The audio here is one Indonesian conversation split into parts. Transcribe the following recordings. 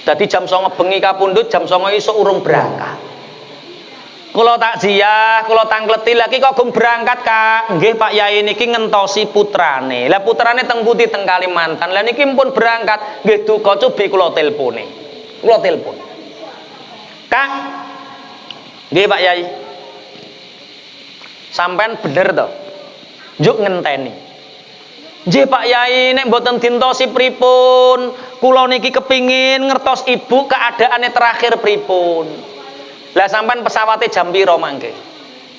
Dadi jam 09.00 bengi kapundhut, jam 09.00 isuk urung berangkat. Kula takziah, kula tangkleti lagi kok gung berangkat, Kak. Nggih Pak Yai niki ngentosi putrane. Lah putrane teng pundi teng Kalimantan. Lah niki pun berangkat, nggih duka cobi kula telpone. Kula telepon. Kak. Nggih Pak Yai. Sampean bener to? Njuk ngenteni. Nggih Pak Yai, nek mboten dintosi pripun? Kula niki kepingin ngertos ibu keadaane terakhir pripun. Lah sampean pesawate jam pira mangke?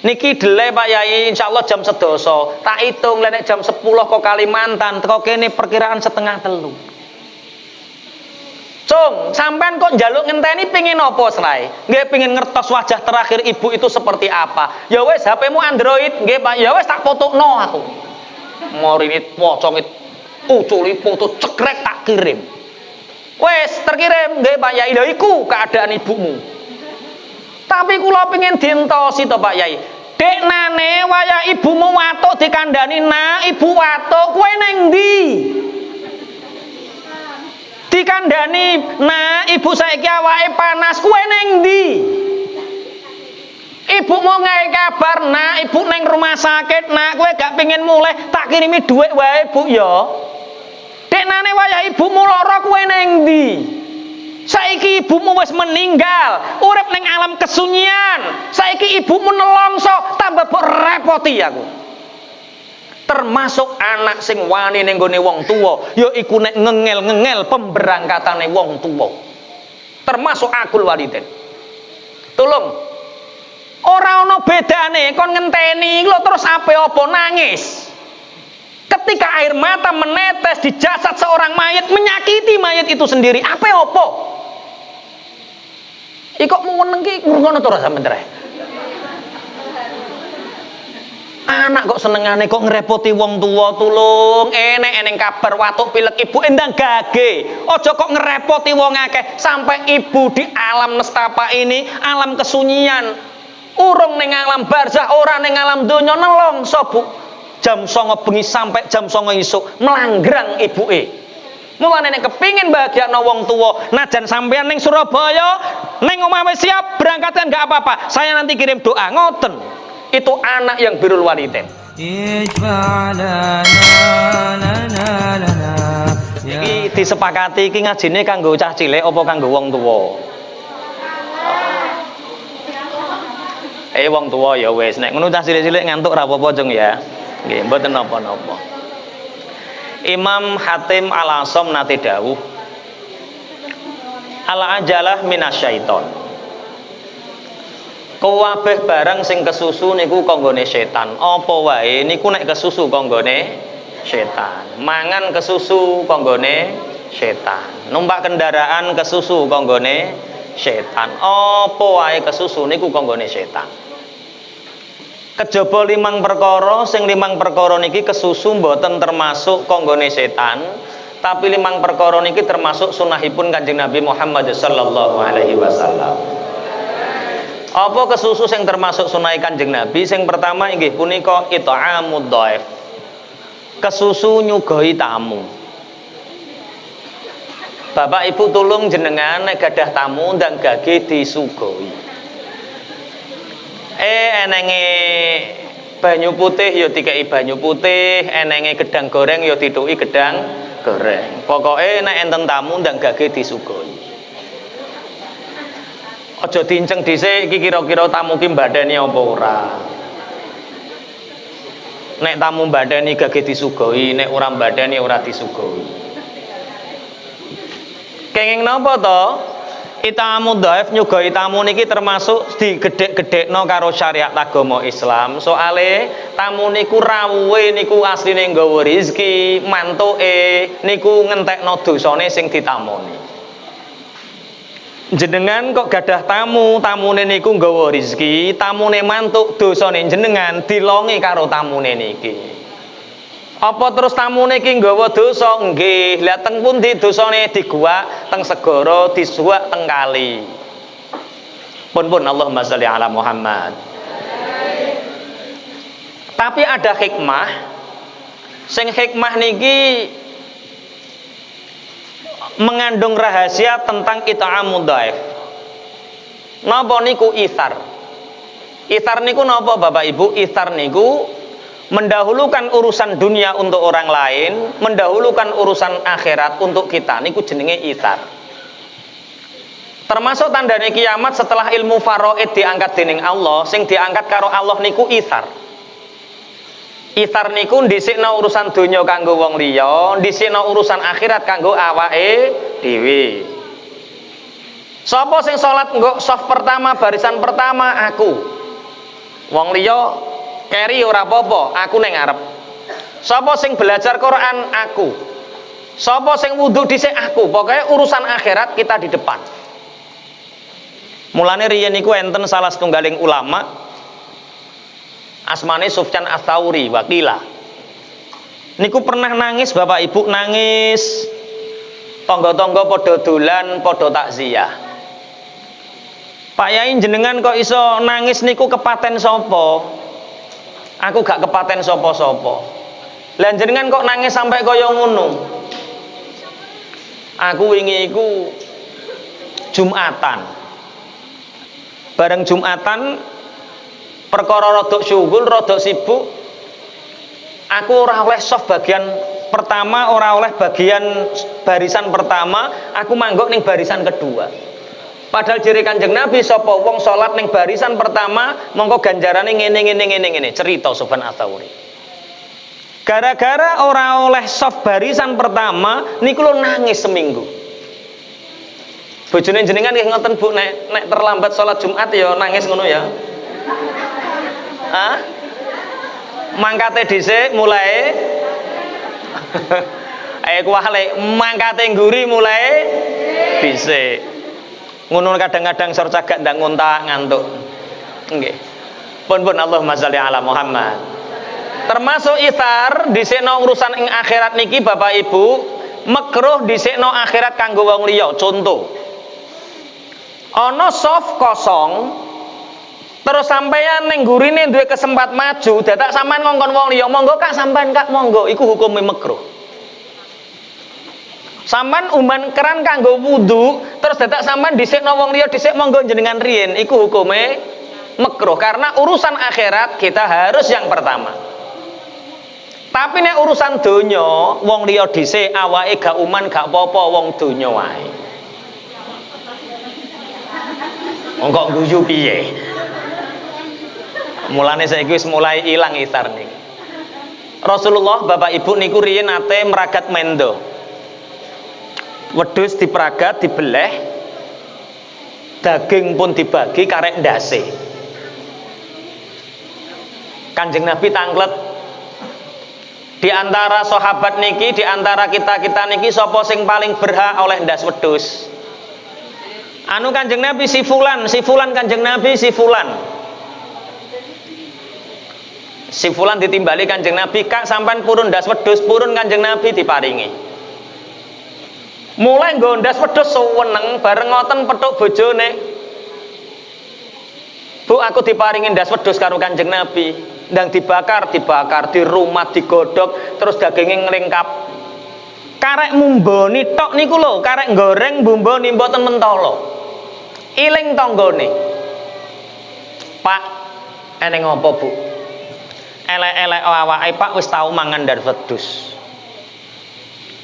Niki delay Pak Yai, insyaallah jam 11. Tak hitung lah nek jam 10 kok Kalimantan, teko kene perkiraan 2:30. Cung, sampean kok njaluk ngenteni pengin apa selae? Nggih pengin ngertos wajah terakhir ibu itu seperti apa. Ya wis HP-mu Android, nggih Pak. Ya wis tak fotokno aku. Morinit pocongit uculi foto cekrek tak kirim. Wes terkirim nggih Pak Yai. Lha iku keadaan ibumu. Tapi kula pengin dientosi to Pak Yai. Dek nane waya ibumu watuk dikandani nak ibu watuk kowe neng ndi? Dikandani nak ibu saiki awake panas kowe neng ndi? Ibu mau ngai kabar nak ibu neng rumah sakit nak kowe gak pengen mulai tak kirimi duit wae Bu ya. Dek nane wayah ibumu lara kowe neng ndi? Saiki ibumu wis meninggal, urip ning alam kesunyian. Saiki ibumu nelongso tambah mbok repoti aku. Termasuk anak sing wani ning gone wong tuwa, ya iku nek ngengel-ngengel pemberangkatane wong tuwa. Termasuk akul waliden. Tolong ora ana bedane kon ngenteni lho terus ape apa nangis. Ketika air mata menetes di jasad seorang mayat menyakiti mayat itu sendiri, ape apa? Iki kok meneng ki ngrungono to ora sampeyan treh. Anak kok senengane kok ngerepoti wong tua, tulung eneng kabar watuk pilek ibu endang gage. Aja kok ngerepoti wong akeh sampai ibu di alam nestapa ini, alam kesunyian. Urung ning alam barzah, ora ning alam donya nelongso Bu. Jam 09.00 bengi sampai jam 09.00 isuk melanggrang ibuke. Mulane nek kepingin bahagiakno wong tuwa, najan sampean ning Surabaya, ning omah wis siap berangkatan enggak apa-apa. Saya nanti kirim doa ngoten. Itu anak yang birrul walidain. Iki disepakati iki ngajine kanggo cah cilik apa kanggo wong tuwa? Wong tuwa ya wis, nek ngono cah cilik-cilik ngantuk ra apa-apa Jeng ya. Nggih, mboten napa-napa. Imam Hatim Al-Asam nate dawuh, al-ajalah minasyaiton. Kabeh barang sing kesusu niku kanggone setan. Apa wae niku nek kesusu kanggone setan. Mangan kesusu kanggone setan. Numpak kendaraan kesusu kanggone setan. Apa wae kesusu niku kanggone setan. Kejaba 5 perkara, sing 5 perkara niki kesusu mboten termasuk kanggone setan, tapi 5 perkara niki termasuk sunahipun Kanjeng Nabi Muhammad sallallahu alaihi wasallam. Apa kesusu sing termasuk sunai Kanjeng Nabi? Sing pertama inggih punika it'amud dhaif. Kesusu nyuguhi tamu. Bapak Ibu tulung jenengan nek gadah tamu ndang gage disuguhi. Enenge banyu putih ya dikei banyu putih, enenge gedang goreng ya dituki gedang goreng. Pokoke nek enten tamu ndang gage disuguhi. Aja dinceng dhisik iki kira-kira tamu ki mbadani apa ora. Nek tamu mbadani gage disuguhi, nek ora mbadani ora disuguhi. Kenging napa to? Itamu dhaif nyuguhi tamu niki termasuk digedhek-gedhekno karo syariat agama Islam. Soale tamu niku rawuhe niku asline nggawa rezeki, mantuke niku ngentekno dosane sing ditamoni. Jenengan kok gadah tamu, tamune niku nggawa rezeki, tamune mantuk dosane jenengan dilongi karo tamune niki. Apa terus tamune iki nggawa dosa? Nggih. Lah teng pundi dosane? Diguwak teng segara, disuwak teng kali. Pun Allahumma sholli ala Muhammad. Tapi ada hikmah. Sing hikmah niki mengandung rahasia tentang it'amud dhaif. Napa niku ithar? Ithar niku napa Bapak Ibu? Ithar niku mendahulukan urusan dunia untuk orang lain, mendahulukan urusan akhirat untuk kita. Niku jenenge ithar. Termasuk tandane kiamat setelah ilmu faraid diangkat dening Allah, sing diangkat karo Allah niku ithar. Ithar niku dhisikno urusan donya kanggo wong liya, dhisikno urusan akhirat kanggo awake dhewe. Sapa sing salat nggo saf pertama, barisan pertama aku. Wong liya keri ora apa-apa, aku ning ngarep. Sapa sing belajar Quran aku. Sapa sing wudu dhisik aku. Pokoke urusan akhirat kita di depan. Mulane riyen niku enten salah setunggaling ulama asmane Sufyan Ats-Tsauri wakila. Niku pernah nangis Bapak Ibu, nangis. Tangga-tangga padha dolan, padha takziah. Pak Yai jenengan kok iso nangis niku kepaten sapa? Aku gak kepaten sapa-sapa. Lah jenengan kok nangis sampai kaya ngono? Aku wingi iku Jumatan. Bareng Jumatan perkara rada syughul, rada sibuk. Aku ora oleh soft bagian pertama, ora oleh bagian barisan pertama, aku manggok ning barisan kedua. Padahal jere Kanjeng Nabi sapa wong salat ning barisan pertama, mongko ganjarane ngene, cerita Sufyan Ats-Tsauri. Gara-gara ora oleh soft barisan pertama, niku lho nangis seminggu. Bojone jenengan nggih ngoten Bu, nek terlambat salat Jumat ya nangis ngono ya. Hah? Mangkate dhisik mulai kuwale mangkate ngguri mulai dhisik. Ngono kadang-kadang sor cagak ndang ngontak ngantuk. Nggih. Pun Allahumma sholli ala Muhammad. Termasuk ithar dhisikno urusan ing akhirat niki Bapak Ibu, makruh dhisikno akhirat kanggo wong liya. Contoh. Ana soft kosong terus sampeyan ning gurine duwe kesempat maju, dadak sampean ngongkon wong liya, monggo Kak sampean Kak monggo, iku hukume makruh. Sampean umban keran kanggo wudu, terus dadak sampean dhisikno wong liya dhisik monggo jenengan riyin, iku hukume makruh karena urusan akhirat kita harus yang pertama. Tapi nek urusan donya, wong liya dhisik awake gak uman gak apa-apa wong donya wae. Wong kok guyu piye? Mulane saiki wis mulai ilang ithar niki. Rasulullah Bapak Ibu niku riyen nate meragat mendo. Wedhus diperagat, dibeleh. Daging pun dibagi karek ndase. Kanjeng Nabi tanglet. Di antara sahabat niki, di antara kita-kita niki sapa sing paling berhak oleh ndas wedhus? Anu Kanjeng Nabi si fulan Kanjeng Nabi si fulan. Si fulan ditimbali Kanjeng Nabi, Kak sampan purun ndas wedhus, purun Kanjeng Nabi diparingi. Mulai nggo ndas wedhus seneng bareng ngoten petuk bojone. Bu, aku diparingi ndas wedhus karo Kanjeng Nabi. Ndang dibakar, di rumah digodhog, terus dagingnya nglengkap. Karek mumboni tok niku lho, karek goreng bumboni mboten mentolo. Iling tanggane. Pak, eneng apa Bu? Elek-elek awake Pak wis tau mangan ndas wedhus.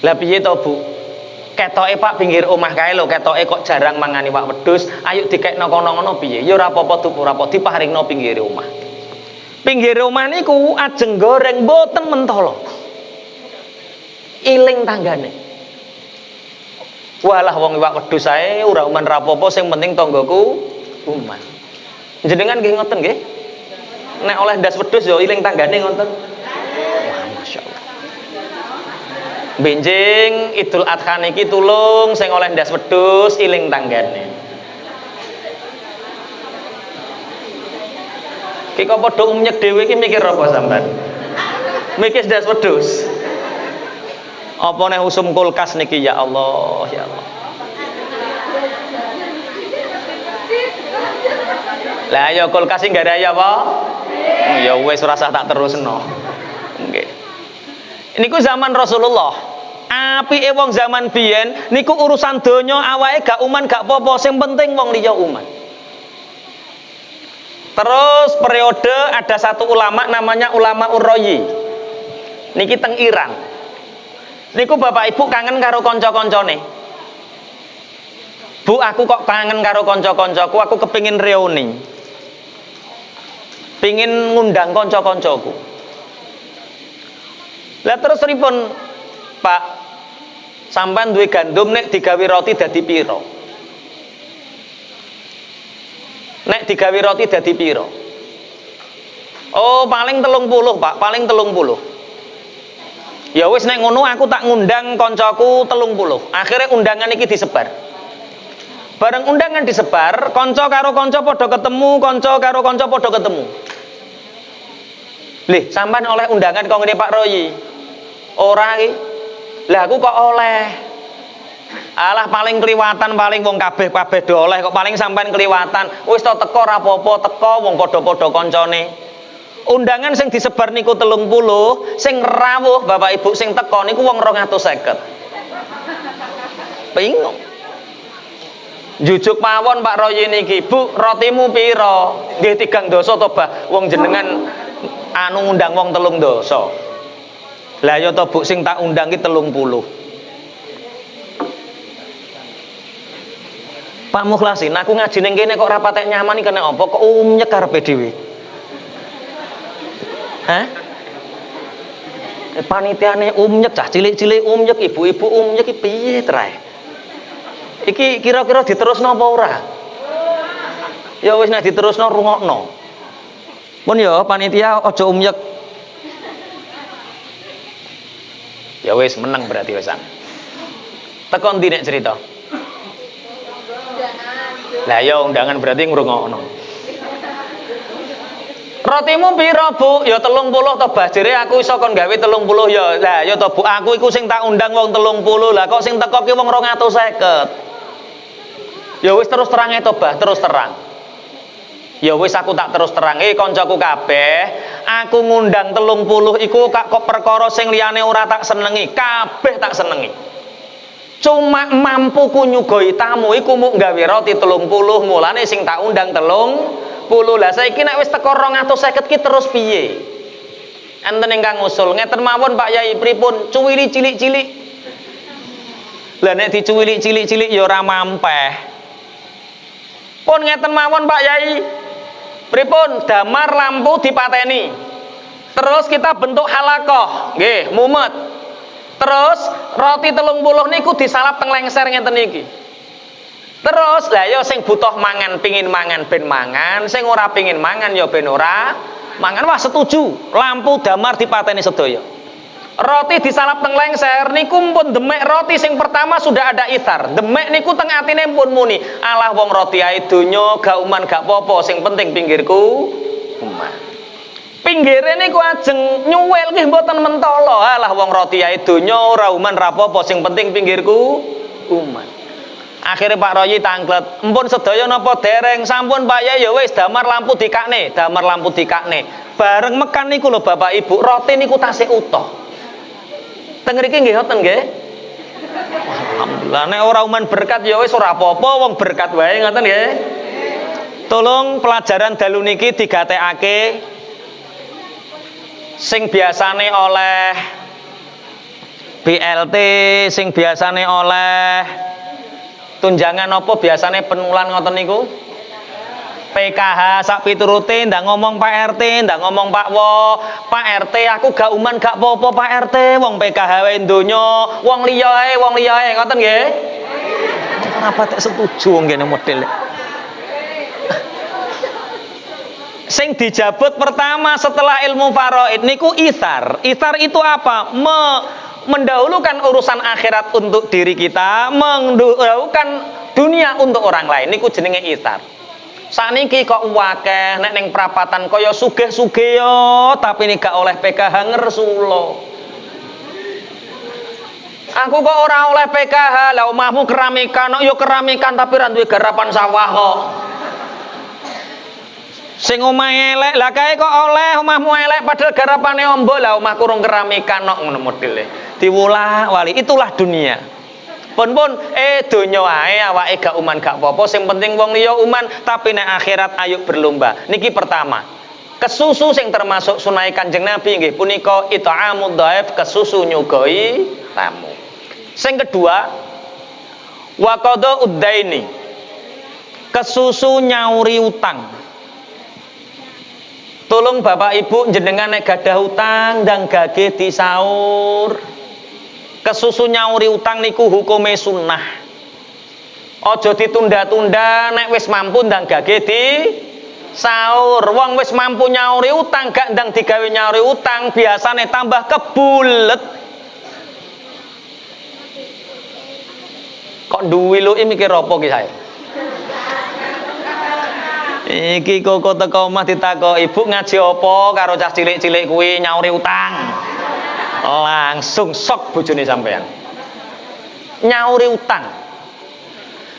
Lah piye to Bu? Ketoke Pak pinggir omah kae lho, ketoke kok jarang mangani wak wedhus. Ayo dikekno kono-kono piye? Ya ora apa-apa tuku, ora apa diparingno pinggir omah. Pinggir omah niku ajeng goreng mboten mentolo. Iling tanggane. Walah wong iwak wedhus ae ora uman rapopo, sing penting tanggaku uman. Jenengan nggih ngoten nggih? Nek oleh ndas wedhus ya iling tanggane ngoten. Wah, masyaallah. Benjing Idul Adha niki tulung sing oleh ndas wedhus iling tanggane. Ki kok padha umyek dhewe iki mikir apa sampean? Mikir ndas wedhus. Apa nek usum kulkas niki ya Allah, ya Allah. Lah ya kulkas sing gak ada ya apa? Ya wis ora usah tak terusno. Nggih. Niku zaman Rasulullah. Apike wong zaman biyen niku urusan donya awake gak uman gak apa-apa, sing penting wong liya uman. Terus periode ada satu ulama namanya ulama Urrayi. Niki teng Iran. Niku bapak ibu kangen karo kanca-kancane. Bu, aku kok kangen karo kanca-kancaku, aku kepingin reuni. Pingin ngundang kanca-kancaku. Lah terus pripun, Pak? Sampeyan duwe gandum nek digawe roti dadi piro? Nek digawe roti dadi piro? Oh, paling 30, Pak, paling 30. Ya wis nek ngono aku tak ngundang koncoku 30. Akhirnya undangan iki disebar. Bareng undangan disebar, kanca karo kanca padha ketemu, kanca karo kanca padha ketemu. Lih, sampean oleh undangan kok ngene Pak Royi. Ora iki. Lah aku kok oleh. Alah paling kliwatan, paling wong kabeh-kabeh do oleh kok paling sampean kliwatan. Wis to teko ora apa-apa, teko wong padha-padha kancane. Undangan sing disebar niku 30, sing rawuh Bapak Ibu sing teko niku wong 250. Bingung. Jujuk mawon Pak Royi niki, Bu, rotimu piro? Nggih 3 doso to, Bah. Wong jenengan anu ngundang wong 3 doso. Lah ya to, Bu, sing tak undang ki 30. Pak Mukhlasin, aku ngaji ning kene kok ora patek nyaman iki kena apa? Kok umyek karepe dhewe. Hah? Panitiane umyek, cah cilik-cilik umyek, ibu-ibu umyek iki piye trae? Iki kira-kira diterusno apa ora? Ya wis nek diterusno rungokno. Pun ya panitia aja umyek. Ya wis meneng berarti wisan. Teko ndi nek cerita? Lah ya undangan berarti ngrungokno. Rotimu piro, Bu? Ya 30 to, Bah. Jere aku iso kon gawe 30 ya. Lah ya to, Bu, aku iku sing tak undang wong 30. Lah kok sing teko ki wong 250. Ya wis terus terang to, Bah, terus terang. Ya wis aku tak terus terang, kancaku kabeh, aku ngundang 30 iku kok perkara sing liyane ora tak senengi, kabeh tak senengi. Cuma mampuku nyugoi tamu iku mung gawe roti 30, mulane sing tak undang 30. Lah saiki nek wis teko 250 ki terus piye? Enten ingkang ngusul, ngeten mawon Pak Yai, pripun? Cuwili cilik-cilik. Lah nek dicuwili cilik-cilik ya ora mampeh. Pun ngeten mawon Pak Yai. Pripun? Damar lampu dipateni. Terus kita bentuk halakoh, nggih, mumet. Terus roti 30 niku disalap teng lengser ngeten iki. Terus lah ya sing butuh mangan pingin mangan ben mangan, sing ora pingin mangan ya ben ora mangan. Wah setuju, lampu damar dipateni sedaya. Roti disalap teng lengser niku pun demek roti sing pertama sudah ada ithar. Demek niku teng atine pun muni, alah wong roti ae donya gak uman gak apa-apa, sing penting pinggirku uman. Pinggire niku ajeng nyuwil nggih mboten mentolo. Alah wong roti ae donya ora uman ra apa-apa, sing penting pinggirku uman. Akhirnya Pak Royi tangklet, empun sedaya napa dereng? Sampun Pak Yai, ya wis damar lampu dikakne, damar lampu dikakne. Bareng mekan niku lho Bapak Ibu, roti niku tasih utuh. Teng mriki nggih ngoten nggih. Alhamdulillah nek ora uman berkat ya wis ora apa-apa, wong berkat wae ngoten nggih. Tolong pelajaran dalu niki digatekake sing biasane oleh BLT, sing biasane oleh tunjangan apa biasane penulan ngoten niku? PKH sak piturute ndak ngomong Pak RT, ndak ngomong Pak Wo. Pak RT aku gak uman gak apa-apa Pak RT, wong PKH wae donya, wong liya ae, ngoten nggih? Kenapa tak setuju ngene model. Sing dijabut pertama setelah ilmu faraid niku itsar. Itsar itu apa? Mendahulukan urusan akhirat untuk diri kita, mendahulukan dunia untuk orang lain. Niku jenenge itsar. Saniki kok wakeh nek ning prapatan kaya sugih-sugih yo, tapi nek gak oleh PKH ngersulo. Aku kok ora oleh PKH, lah omahmu keramikan, yo keramikan tapi ra duwe garapan sawah kok. Sing omahe elek, lah kae kok oleh omahmu elek padahal garapane ombo, lah omahku rung keramikan kok ngono modele. diwolak-wali. Itulah dunia. Pun donya wae awake gak uman gak apa-apa, sing penting wong liya uman, tapi nek akhirat ayo berlomba. Niki pertama. Kesusu sing termasuk sunah Kanjeng Nabi nggih punika it'amud dhaif, kesusu nyugoi tamu. Sing kedua, wa qada uddaini. Kesusu nyauri utang. Tolong Bapak Ibu jenengan nek gadah utang ndang gage disaur. Kesusu nyauri utang niku hukume sunnah. Aja ditunda-tunda, nek wis mampu ndang gage di sahur. Wong wis mampu nyauri utang gak ndang digawe nyauri utang, biasane tambah kebulet. Kok duwiluki mikir apa ki sae? Iki kok teko omah ditakoki, "Ibu ngaji apa karo cah cilik-cilik kuwi nyauri utang?" Langsung sok bojone sampean. Nyauri utang.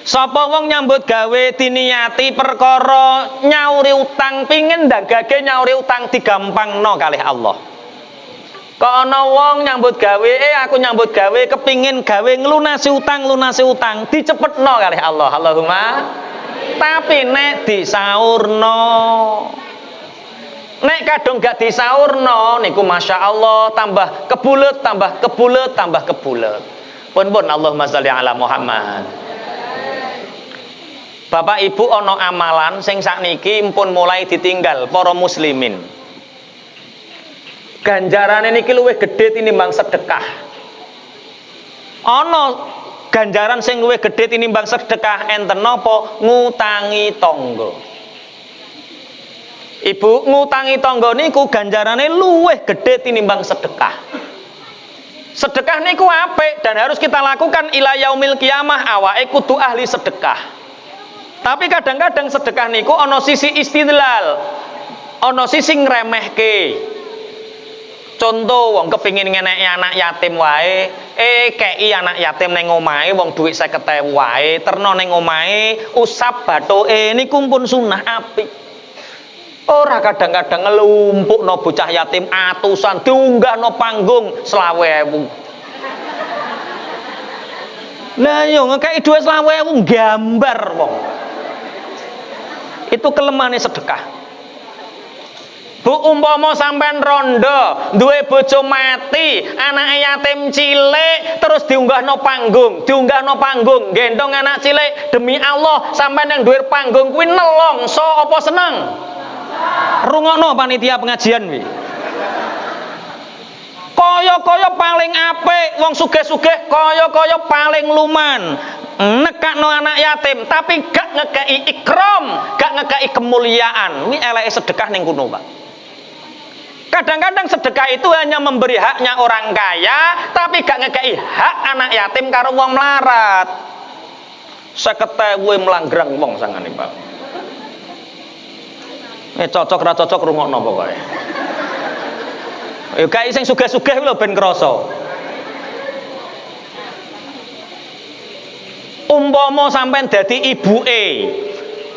Sapa wong nyambut gawe diniati perkara nyauri utang, pingin ndagage nyauri utang digampangno kalih Allah. Kok ana wong nyambut gawe, aku nyambut gawe kepingin gawe nglunasi utang, dicepetno kalih Allah. Allahumma. Tapi nek disaurno, nek kadung gak disaurno niku Masya Allah tambah kebulet. Pun Allahumma sholli ala Muhammad. Bapak Ibu ana amalan sing sakniki pun mulai ditinggal para muslimin. Ganjarane niki luwih gedhe tinimbang sedekah. Ana ganjaran sing luwih gedhe tinimbang sedekah, enten napa? Ngutangi tangga. Ibu, ngutangi tangga niku ganjarane luwih gedhe tinimbang sedekah. Sedekah niku apik dan harus kita lakukan ila yaumil kiamah, awake kudu ahli sedekah. Tapi kadang-kadang sedekah niku ana sisi istidlal, ana sisi ngremehke. Contoh wong kepingin ngeneki anak yatim wae, kei anak yatim ning omahe wong dhuwit 50.000 wae, terno ning omahe usap bathuke niku pun sunah apik. Ora kadang-kadang ngelumpukno bocah yatim atusan diunggahno panggung 20.000. Lah yo ngekeki dhuwit 20.000 gambar wong. Itu kelemahane sedekah. Bu, umpama sampean rondo duwe bojo mati, anake yatim cilik terus diunggahno panggung, gendong anak cilik, demi Allah sampean yang duwe panggung kuwi nelongso apa seneng? Rungokno panitia pengajian wi. Kaya-kaya paling apik, wong sugih-sugih kaya-kaya paling luman. Nekakno anak yatim tapi gak ngekei ikram, gak ngekei kemuliaan. Ini eleke sedekah ning kono, Pak. Kadang-kadang sedekah itu hanya memberi haknya orang kaya, tapi gak ngekei hak anak yatim karo wong melarat. 50.000 melanggrang wong sangane, Pak. Cocok ra cocok rungokno pokoke. Ya kae sing sugih-sugih lho ben krasa. Umpama sampean dadi ibuke,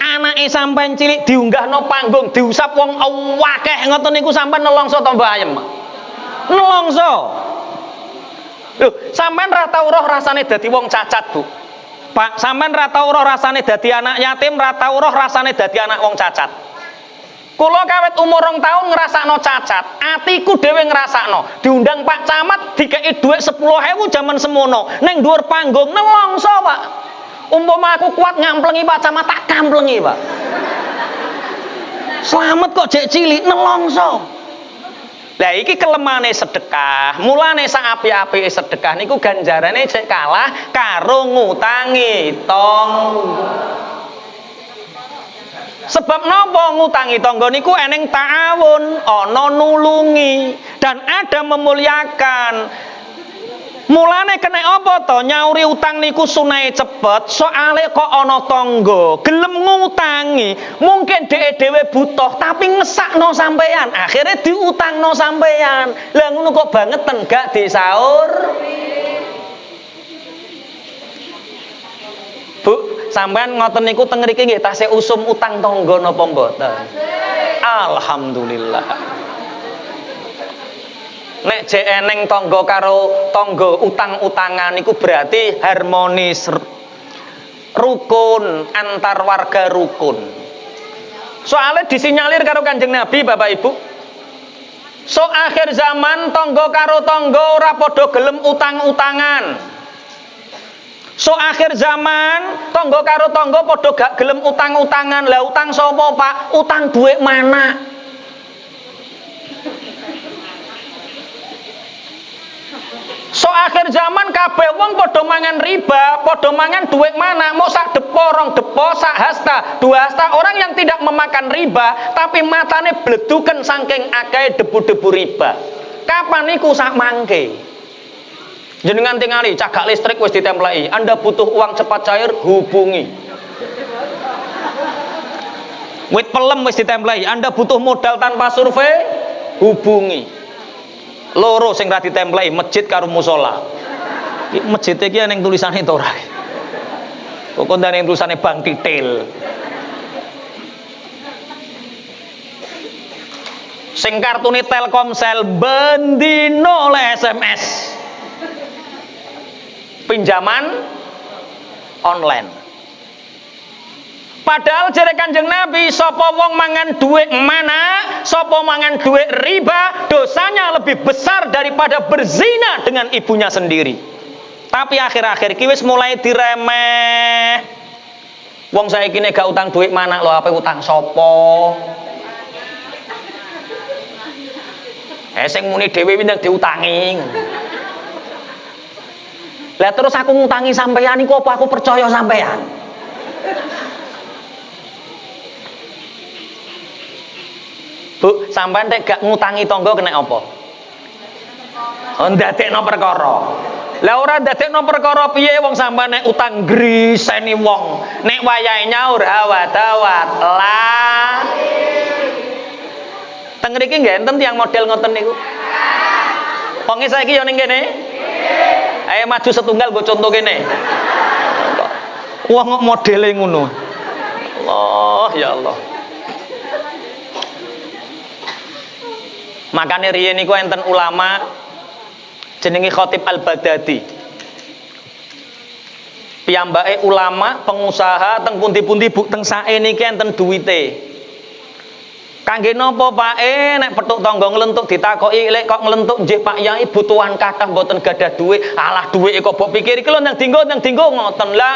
anake sampean cilik diunggahno panggung, diusap wong akeh ngoten niku sampean nelongso ta Mbah Ayem? Nelongso. Lho, sampean ra tau roh rasane dadi wong cacat, Bu. Pak, sampean ra tau roh rasane dadi anak yatim, ra tau roh rasane dadi anak wong cacat. Kula kawit umur 2 tahun ngrasakno cacat, atiku dhewe ngrasakno. Diundang Pak Camat dikeki dhuwit 10.000 jaman semono, ning dhuwur panggung nelongso, Pak. Umpama aku kuat ngamplengi Pak Camat tak kamplengi, Pak. Slamet kok jek cilik nelongso. Lah iki kelemane sedekah. Mulane sak apik-apike sedekah niku ganjarane jek kalah karo ngutangi tangga. Sebab napa ngutangi tangga niku eneng ta'awun, ana nulungi dan ada memuliakan. Mulane kena apa to? Nyauri utang niku sunahe cepet, soale kok ana tangga, gelem ngutangi. Mungkin dhek dhewe butuh tapi ngesakno sampean, akhirnya diutangno sampean. Lah ngono kok bangeten gak disaur. Bu, sampean ngoten niku teng mriki nggih tasih usum utang tangga napa mboten? Alhamdulillah. Nek jek eneng tangga karo tangga utang-utangan iku berarti harmonis, rukun, antar warga rukun. Soalnya disinyalir karo Kanjeng Nabi Bapak Ibu. So akhir zaman tangga karo tangga ora padha gelem utang-utangan. So akhir zaman tangga karo tangga padha gak gelem utang-utangan. Lah utang sapa, Pak? Utang duit mana? So akhir zaman kabeh wong padha mangan riba, padha mangan duit mana? Mau sak depo, rong depo, sak hasta, dua hasta. Orang yang tidak memakan riba tapi matane bleduken saking akeh debu-debu riba. Kapan iku sak mangke? Jenengan tingali cagak listrik wis ditempleki. Anda butuh uang cepat cair, hubungi. Wit pelem wis ditempleki. Anda butuh modal tanpa survei, hubungi. Loro sing ra ditempleki masjid karo musala. Iki masjid iki ning tulisane to ora? Kok ndane tulisane Bang Titil. Sing kartune Telkomsel bendino oleh SMS. Pinjaman online. Padahal jere Kanjeng Nabi, sapa wong mangan duit mana, sapa mangan duit riba, dosanya lebih besar daripada berzina dengan ibunya sendiri. Tapi akhir-akhir iki wis mulai diremeh. Wong saiki nek gak utang duit mana lho, apa utang sapa? Sing muni dhewe winang diutangi. Lah terus aku ngutangi sampeyan iku apa aku percaya sampeyan? Bu, sampean nek gak ngutangi tangga kena apa? Oh, ndadekno perkara. Lah ora ndadekno perkara piye wong sampean nek utang griseni wong, nek wayahe nyaur hawat-hawat lah. Teng mriki nggih enten tiyang model ngoten niku. Wong saiki yo ning kene. Ayo maju setunggal mbok contoh kene. Wong kok modele ngono. Allah ya Allah. Makanya riyen niku enten ulama jenenge Khatib Al-Baghdadi. Piyambake ulama, pengusaha teng pundi-pundi bu teng sae niki enten duwite. Kangge napa Pak? Nek petuk tangga nglentuk ditakoki, lek kok nglentuk nggih Pak Yai butuhan kathah mboten gadah duit. Alah duit kok mbok pikir iki lho nang dinggo ngoten. Lah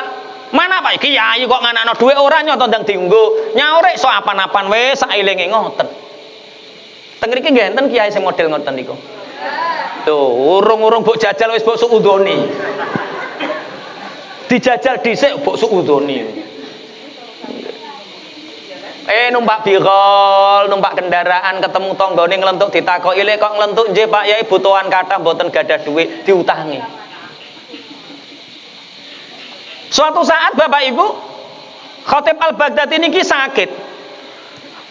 mana Pak iki Yai kok nganakno duit ora nyoto nang dinggo. Nyaure sok apan-apan wis sak elinge ngoten. Teng mriki nggih enten kiai sing model ngoten niku. Tuh, urung-urung mbok jajal wis mbok suudoni. Dijajal dhisik mbok suudoni. Numpak bigol, numpak kendaraan ketemu tanggane nglentuk ditakoki, "Lek kok nglentuk nggih Pak Yai butuhan kathah mboten gadah duit," diutangi. Suatu saat Bapak Ibu, Khatib Al-Baghdadi niki sakit.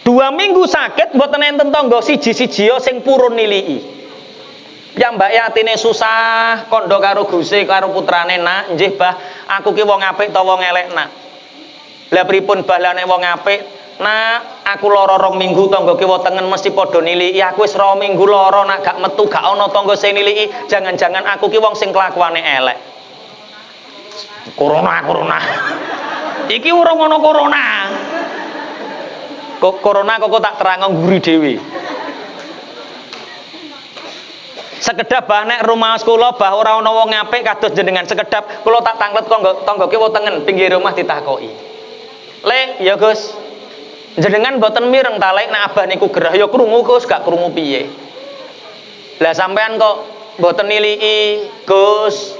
2 minggu sakit mboten enten tangga siji-siji sing purun niliki. Piyambake atine susah, kandha karo Guse karo putrane, "Nak, nggih Bah, aku ki wong apik ta wong elek, Nak?" Lah pripun Bah lane wong apik? "Nak, aku lara 2 minggu tangga ki wetengen mesti padha niliki. Aku wis 2 minggu lara, nak gak metu gak ana tangga sing niliki. Jangan-jangan aku ki wong sing kelakuane elek." Corona. Iki urung ana corona. Kok corona kok tak terang ngguri dhewe. Sekedap bah nek rumah kula bah ora ana wong apik kados jenengan, sekedap kula tak tanglet tangga ki wetengen pinggir rumah ditakoki. "Lek, ya Gus. Jenengan mboten mireng ta lek nek abah niku gerah ya krungu Gus, gak krungu piye?" Lah sampean kok mboten niliki, "Gus,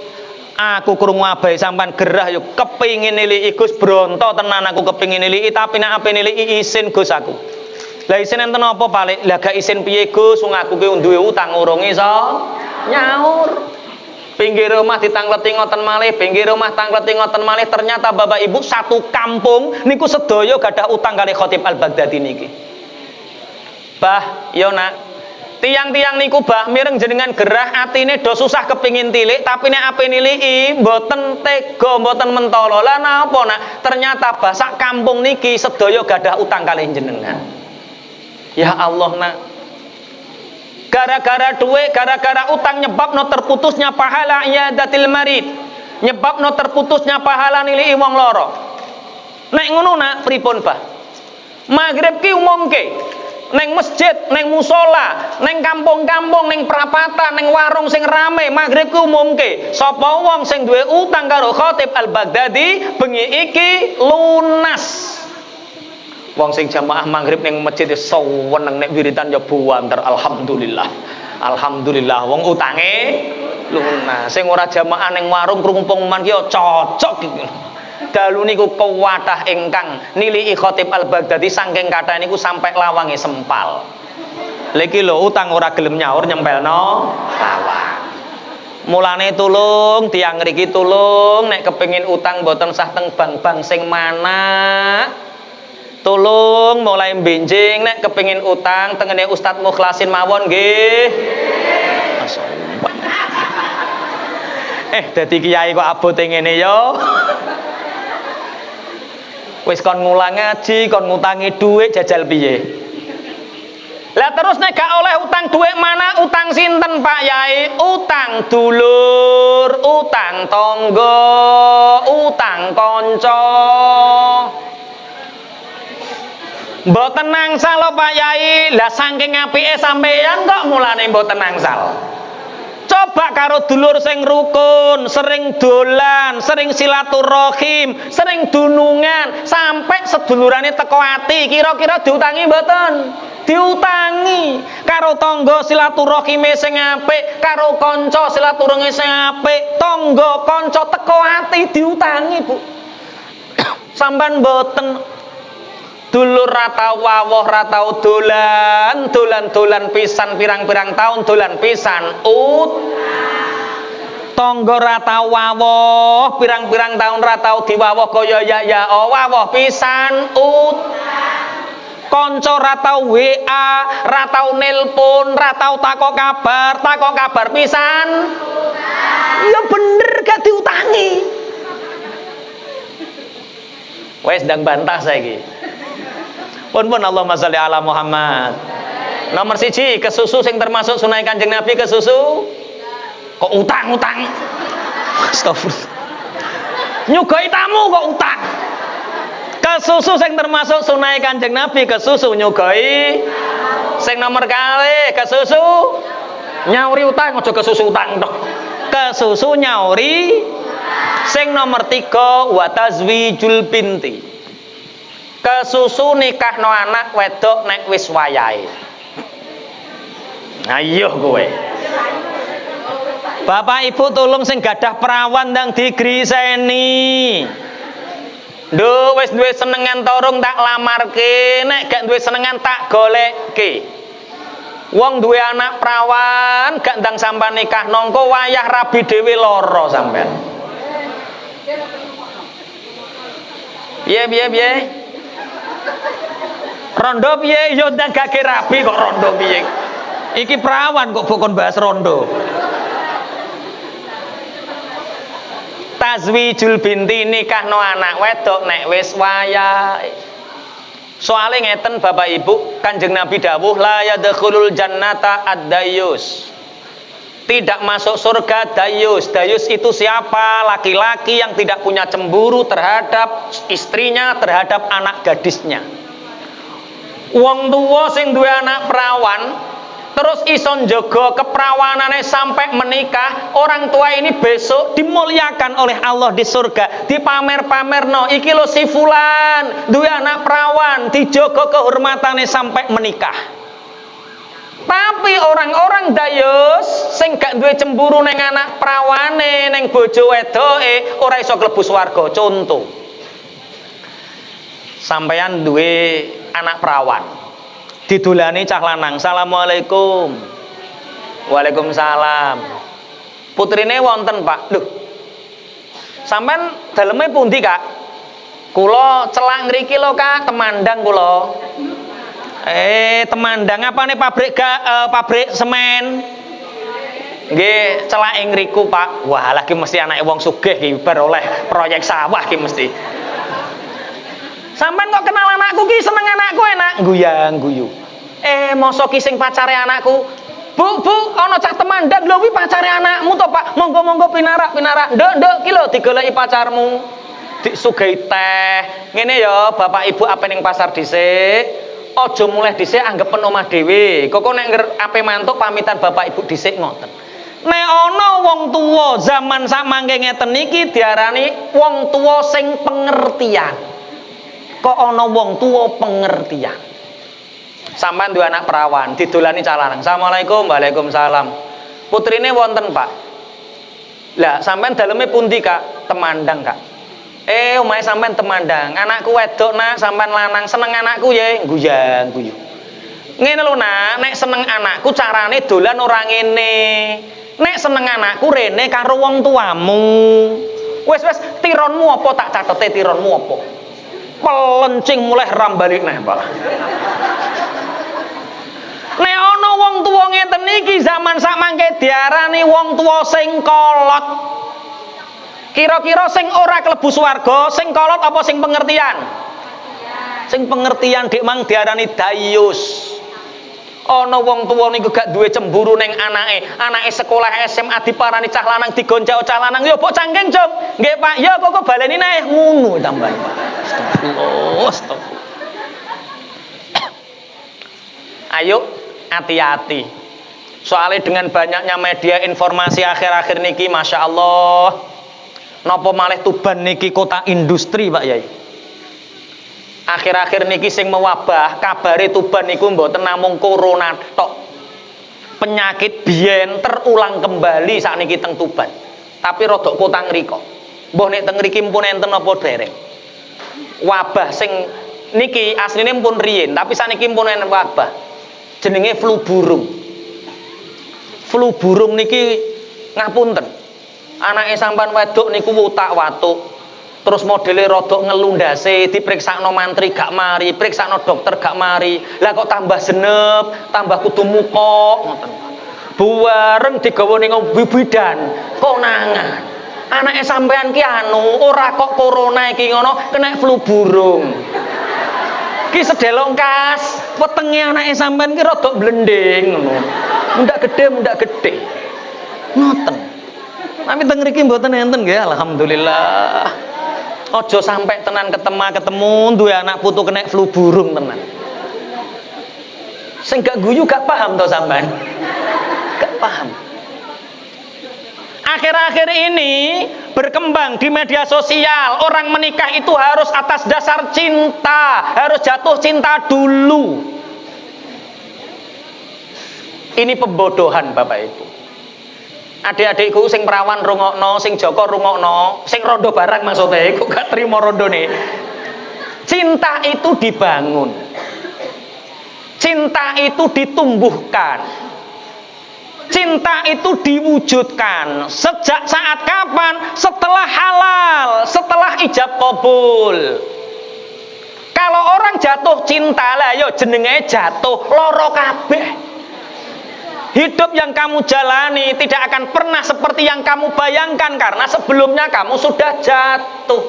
aku krungu abahe sampean gerah ya kepingin niliki Gus, bronto tenan aku kepingin niliki, tapi nek ape niliki isin Gus aku." Lah isin enten apa balik? Lah gak isin piye Gus, wong aku ki duwe utang urung iso nyaur. Pinggir rumah ditangleti ngoten malih, pinggir rumah tangleti ngoten malih, ternyata Bapak Ibu satu kampung niku sedaya gadah utang kali Khatib Al-Baghdadi niki. Bah, yo nak, tiang-tiang niku bah mireng jenengan gerah atine do susah kepingin tilik, tapi nek ape niliki mboten tega, mboten mentolo. Lah napa nak? Ternyata bah sak kampung niki sedaya gadah utang kalih jenengan. Ya Allah nak, Gara-gara duit, gara-gara utang nyebabno terputusnya pahala iyadatil marid. Nyebabno terputusnya pahala nili wong loro. Nek ngono nak pripun, Bah? Maghrib ki umumke neng masjid, neng musola, neng kampung-kampung, neng perapatan, neng warung sing rame. Maghrib ki umumke sapa wong sing duwe utang karo Khatib Al-Baghdadi bengi iki lunas. Wong sing jamaah maghrib neng masjid seneng nek wiridan ya buanter. Alhamdulillah. Alhamdulillah wong utange lunas. Sing ora jamaah neng warung krungu pengumuman ki cocok iki. Dalu niku kuwatah ingkang nilii Khatib Al-Baghdadi saking kathah niku sampai lawange sempal. Lha iki lho utang ora gelem nyaur nyempelno lawang. Mulane tulung tiyang ngriki tulung nek kepengin utang mboten sah teng bank-bank sing mana. Tulung mulai benjing nek kepengin utang tengene Ustadz Mukhlasin mawon nggih. Dadi kiai kok abote ngene yo. Wis kon ngulang ngaji, kon ngutangi duit jajal piye? Lah terus nek gak oleh utang duit mana? Utang sinten Pak Yai? Utang dulur, utang tangga, utang kanca. Mboten nangsal lho Pak Yai. Lah saking apike sampeyan kok mulane mboten nangsal. Coba karo dulur sing rukun, sering dolan, sering silaturahim, sering dunungan, sampai sedulurane teko ati, kira-kira diutangi mboten? Diutangi. Karo tangga silaturahime sing apik, karo kanca silaturahime sing apik, tangga kanca teko ati diutangi, Bu. Sampean mboten dulur ratau wawuh ratau dolan pisan pirang-pirang tahun dolan pisan tangga ratau wawuh pirang-pirang tahun ratau diwawuh kaya ya wawuh pisan kanca ratau WA ratau nelpon ratau takok kabar pisan ya bener gak diutangi. Wes ndang bantah saiki. Pun Allahumma sholli ala Muhammad. Nomor 1 kesusu sing termasuk sunah Kanjeng Nabi kesusu. Kok utang. Astagfirullah. Nyugoi tamu kok utang. Kesusu sing termasuk sunah Kanjeng Nabi kesusu nyugoi. Sing nomor kali kesusu nyauri utang aja kesusu utang tok. Kesusu nyauri. Sing nomor 3 wa tazwijul binti. Kesusu nikahno anak wedok nek wis wayahe. Ayo kowe. Bapak Ibu tolong sing gadah perawan ndang digriseni. Nduk wis duwe senengan torung tak lamarke, nek gak duwe senengan tak golekke. Wong duwe anak perawan gak ndang sampean nikahno engko wayah rabi dhewe lara sampean. Piye? Rondo piye yo ndang gak rapi kok rondo piye. Iki perawan kok bukan bahas rondo. Tazwijul binti nikahno anak wedok nek wis wayahe. Soale ngeten Bapak Ibu, Kanjeng Nabi dawuh la yadkhulul jannata ad-dayyus. Tidak masuk surga dayus. Dayus itu siapa? Laki-laki yang tidak punya cemburu terhadap istrinya, terhadap anak gadisnya. Wong tuwa sing duwe anak perawan terus iso njaga keperawanane sampai menikah, orang tua ini besok dimuliakan oleh Allah di surga, dipamer-pamerno iki lho si fulan duwe anak perawan, dijaga kehormatane sampai menikah. Tapi orang-orang dayus sing gak duwe cemburu neng anak perawane, neng bojo wedoke ora iso klebu swarga. Contoh, sampeyan duwe anak perawan, didolani cah lanang, assalamualaikum, waalaikumsalam, putrine wonten Pak, lho sampean daleme pundi Kak? Kula celak ngriki lho Kak, Temandang kula. Temandang apa nih pabrik semen? Nggih, celake ngriku Pak. Wah, lagi mesti anake wong sugih iki beroleh proyek sawah iki mesti. Sampeyan kok kenal anakku ki, seneng anakku enak guyang guyu. Mosok ki sing pacare anakku Bu, ana cah temandang lho kuwi pacare anakmu to, Pak. Monggo pinarak. Nduk ki lho digoleki pacarmu. Disugahi teh. Ngene ya, Bapak Ibu ape ning pasar dhisik. Aja mulih dhisik anggepen omah dhewe. Kok nek ape mantuk pamitan Bapak Ibu dhisik ngoten. Nek ana wong tuwa zaman samangke ngeten iki diarani wong tuwa sing pengertian. Kok ana wong tuwa pengertian. Sampeyan duwe anak perawan, didolani cah lanang. Assalamualaikum, waalaikumsalam. Putrine wonten, Pak. Lah, sampeyan daleme pundi, Kak? Temandang, Kak. Omahe sampeyan temandang. Anakku wedok, Nak, sampeyan lanang. Seneng anakku ya, guyang-guyu. Ngene lho, Nak, nek seneng anakku carane dolan ora ngene. Nek seneng anakku rene karo wong tuamu. Wis, tironmu apa tak catete tironmu apa? Pelencing mulai rambalik neh, Pak. Nek ana wong tuwa ngeten iki zaman sakmangke diarani wong tuwa sing kolot. Kira-kira sing ora klebu swarga, sing kolot apa sing pengertian? Sing pengertian dik mang diarani dayus. Ana wong tuwa niku gak duwe cemburu ning anake sekolah SMA diparani cah lanang digonceng cah lanang, "Yo mbok cangkeng, Cung." "Nggih, Pak." "Ya kok baleni neh." Ngono tambahan, Pak. Astagfirullah. Ayo hati-hati. Soalnya dengan banyaknya media informasi akhir-akhir niki, Masya Allah, nopo malih Tuban niki kota industri, Pak Yai. Akhir-akhir niki sing mewabah, kabare Tuban niku mboten namung corona tok. Penyakit biyen terulang kembali sakniki teng Tuban. Tapi rodok kota ngriko. Mbah nek teng mriki pun enten apa dereng. Wabah sing niki asline pun riyin, tapi sakniki pun enten wabah. Jenenge flu burung. Flu burung niki ngapunten. Anake sampean wedok niku wutak-watuk. Terus modele rodok ngelundase, dipriksakno mantri gak mari, priksakno dokter gak mari. Lah kok tambah jenep, tambah kudu mukok ngoten. Buwareng digawa ning bibidan, konangan. Anake sampean ki anu, ora kok corona iki ngono, kena flu burung. Ki sedelok kas, wetenge anake sampean ki rada blending ngono. Mundak gede. Ngoten. Tapi teng mriki mboten enten nggih, alhamdulillah. Aja sampai tenan ketemu duwe anak putu kena flu burung tenan. Sing gak guyu gak paham to sampean? Gak paham. Akhir-akhir ini berkembang di media sosial, orang menikah itu harus atas dasar cinta, harus jatuh cinta dulu. Ini pembodohan Bapak Ibu. Adik-adikku sing perawan rungokno, sing Joko rungokno, sing rondo barang maksudnya, kok gak terima rondone. Cinta itu dibangun. Cinta itu ditumbuhkan. Cinta itu diwujudkan. Sejak saat kapan? Setelah halal, setelah ijab kabul. Kalau orang jatuh cinta lah, yo jenenge jatuh loro kabeh. Hidup yang kamu jalani tidak akan pernah seperti yang kamu bayangkan karena sebelumnya kamu sudah jatuh.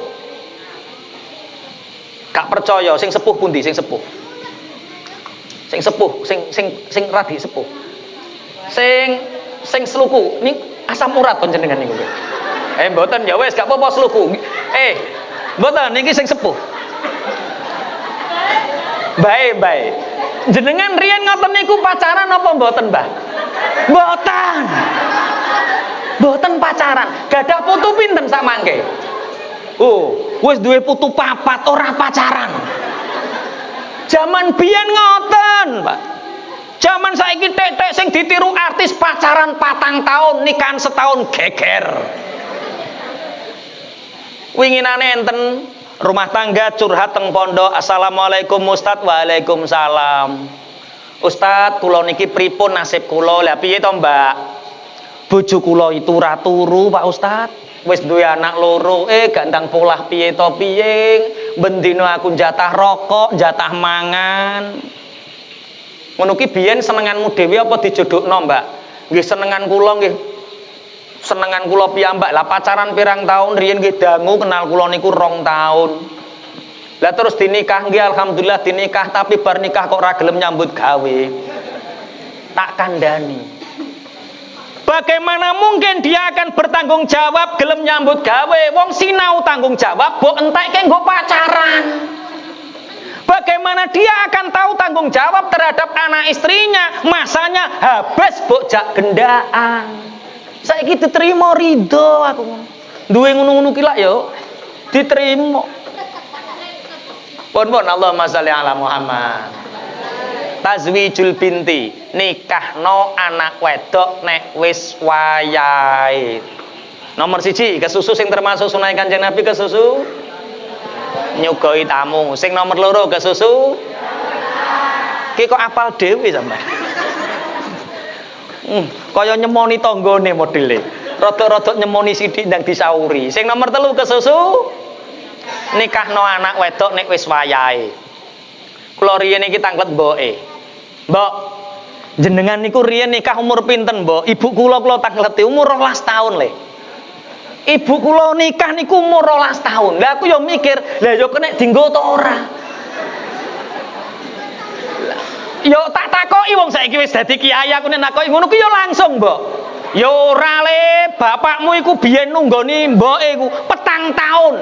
Gak percaya, sing sepuh pundi, sing sepuh. Sing sepuh, sing radi sepuh. Sing seluku, ini asam urat panjenengan niku. Mboten ya wis gak apa-apa seluku. Mboten niki sing sepuh. Baik. Jenengan riyen ngoten niku pacaran apa mboten, Mbah? Mboten pacaran. Gadah putu pinten sak mangke? Wis duwe putu 4 ora pacaran. Zaman biyen ngoten, Pak. Zaman saiki tek-tek sing ditiru artis pacaran 4 tahun, nikahan setahun geger. Winginane enten rumah tangga curhat teng pondok. Assalamualaikum Ustaz. Waalaikumsalam. Ustaz, kula niki pripun nasib kula? Lah piye to, Mbak? Bojo kula itu ora turu, Pak Ustaz. Wis duwe anak loro, gandang polah piye to piye? Bendino aku jatah rokok, jatah mangan. Ngono ki biyen senenganmu dhewe apa dijodhokno, Mbak? Nggih senengan kula nggih. Senengan kula piyambak. Lah pacaran pirang tahun riyen nggih dangu, kenal kula niku 2 tahun. Lah terus dinikah nggih alhamdulillah dinikah, tapi bar nikah kok ora gelem nyambut gawe. Tak kandani. Bagaimana mungkin dia akan bertanggung jawab gelem nyambut gawe wong sinau tanggung jawab mbok entek nggo pacaran. Bagaimana dia akan tahu tanggung jawab terhadap anak istrinya masanya habis mbok jak gendaan. Saiki diterima ridho aku. Duwe ngono-ngono ki lak yo diterima. Pun Allahumma sholli ala Muhammad. Tazwijul binti, nikahno anak wedok nek wis wayahe. Nomor 1 kesusu sing termasuk sunah Kanjeng Nabi kesusu nyugoi tamu. Sing nomor 2 kesusu ki kok apal dhewe sampean. Kaya nyemoni tanggane modele. Rodok-rodok nyemoni sithik ndang disauri. Sing nomor 3 kesusu nikahno anak wedok nek wis wayahe. Kula riyen iki tanglet mboke. Mbok, jenengan niku riyen nikah umur pinten, Mbok? Ibu kula tangleti umur 12 tahun le. Ibu kula nikah niku umur 12 tahun. Lah aku yo mikir, lah yo kena dienggo ta ora? Yo tak takoki wong saiki wis dadi kiai aku nek nakoki ngono ku yo langsung, Mbok. Yo ora le, bapakmu iku biyen nunggoni mboke iku 4 tahun.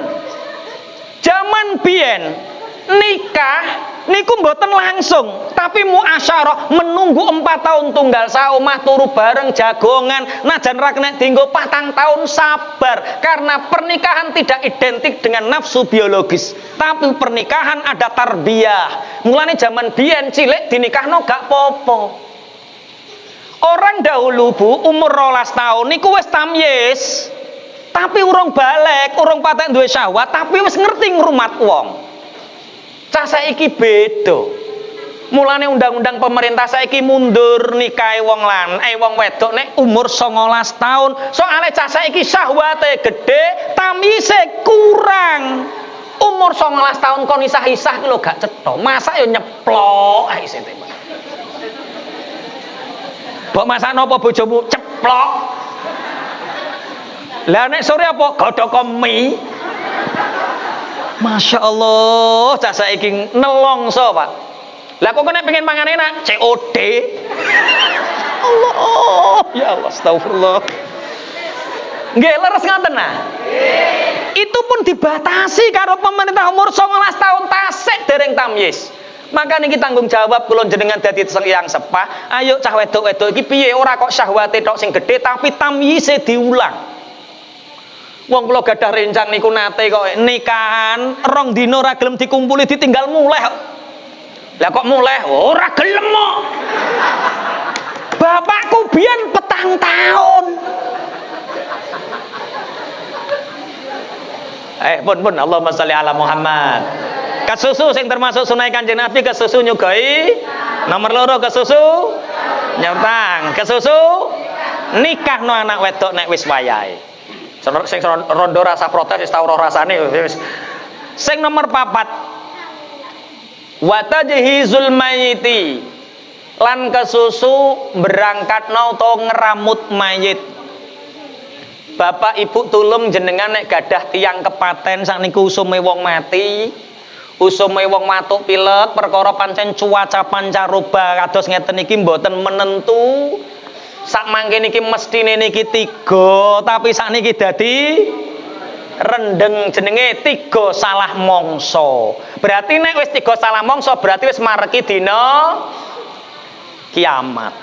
Jaman biyen nikah niku mboten langsung, tapi muasyarah menunggu 4 tahun tunggal saomah turu bareng jagongan najan ra kena dienggo 4 tahun sabar karena pernikahan tidak identik dengan nafsu biologis, tapi pernikahan ada tarbiyah. Mulane zaman biyen cilik dinikahno gak popo. Orang dahulu Bu umur 12 tahun niku wis tamyiz, tapi urung balik, urung patek duwe syahwat, tapi wis ngerti ngrumat wong. Cah saiki beda. Mulane undang-undang pemerintah saiki mundur nikahe wong wong wedok nek umur 19 tahun. Soale cah saiki syahwate gede, tamise kurang. Umur 19 tahun kon isah-isah ki lho gak cetha. Masak yo nyeplok ae sithik. Mbok masak napa bojomu? Ceplok. Lah nek sore apa? Godhog mie. Masya Allah, cah saiki nelongso Pak. Lah kok nek pengen mangan enak, COD. Allah, ya Allah, astagfirullah. Nggih, leres ngoten nah. Itu pun dibatasi karo pemerintah umur 19 tahun tasik dereng tamyiz. Maka niki tanggung jawab kula jenengan dadi yang sepah. Ayo cah wedok-wedok iki piye ora kok syahwate tok sing gedhe tapi tamyize diulang. Wong kula gadah rencang niku nate kok nikahan 2 dina ora gelem dikumpuli ditinggal muleh. Lah kok muleh ora gelem kok. Bapakku biyen 4 tahun. Pun Allahumma sholli ala Muhammad. Kesusu sing termasuk sunah Kanjeng Nabi kesusu nyugoi. Nomor 2 kesusu nyertang. Kesusu nikahno anak wedok nek wis wayahe. Sing rondo rasa protes wis tau roh rasane wis. Sing nomor 4 wa tajhizul mayiti lan kesusu berangkatno utawa ngeramut mayit. Bapak Ibu tulung jenengan nek gadah tiang kepaten sakniku usume wong mati, usume wong matuk pilek perkara pancen cuaca pancaroba kados ngeten iki mboten menentu. Sak mangke niki mestine niki 3, tapi sakniki dadi rendeng jenenge 3 salah mangsa. Berarti nek wis 3 salah mangsa berarti wis mareki dina kiamat.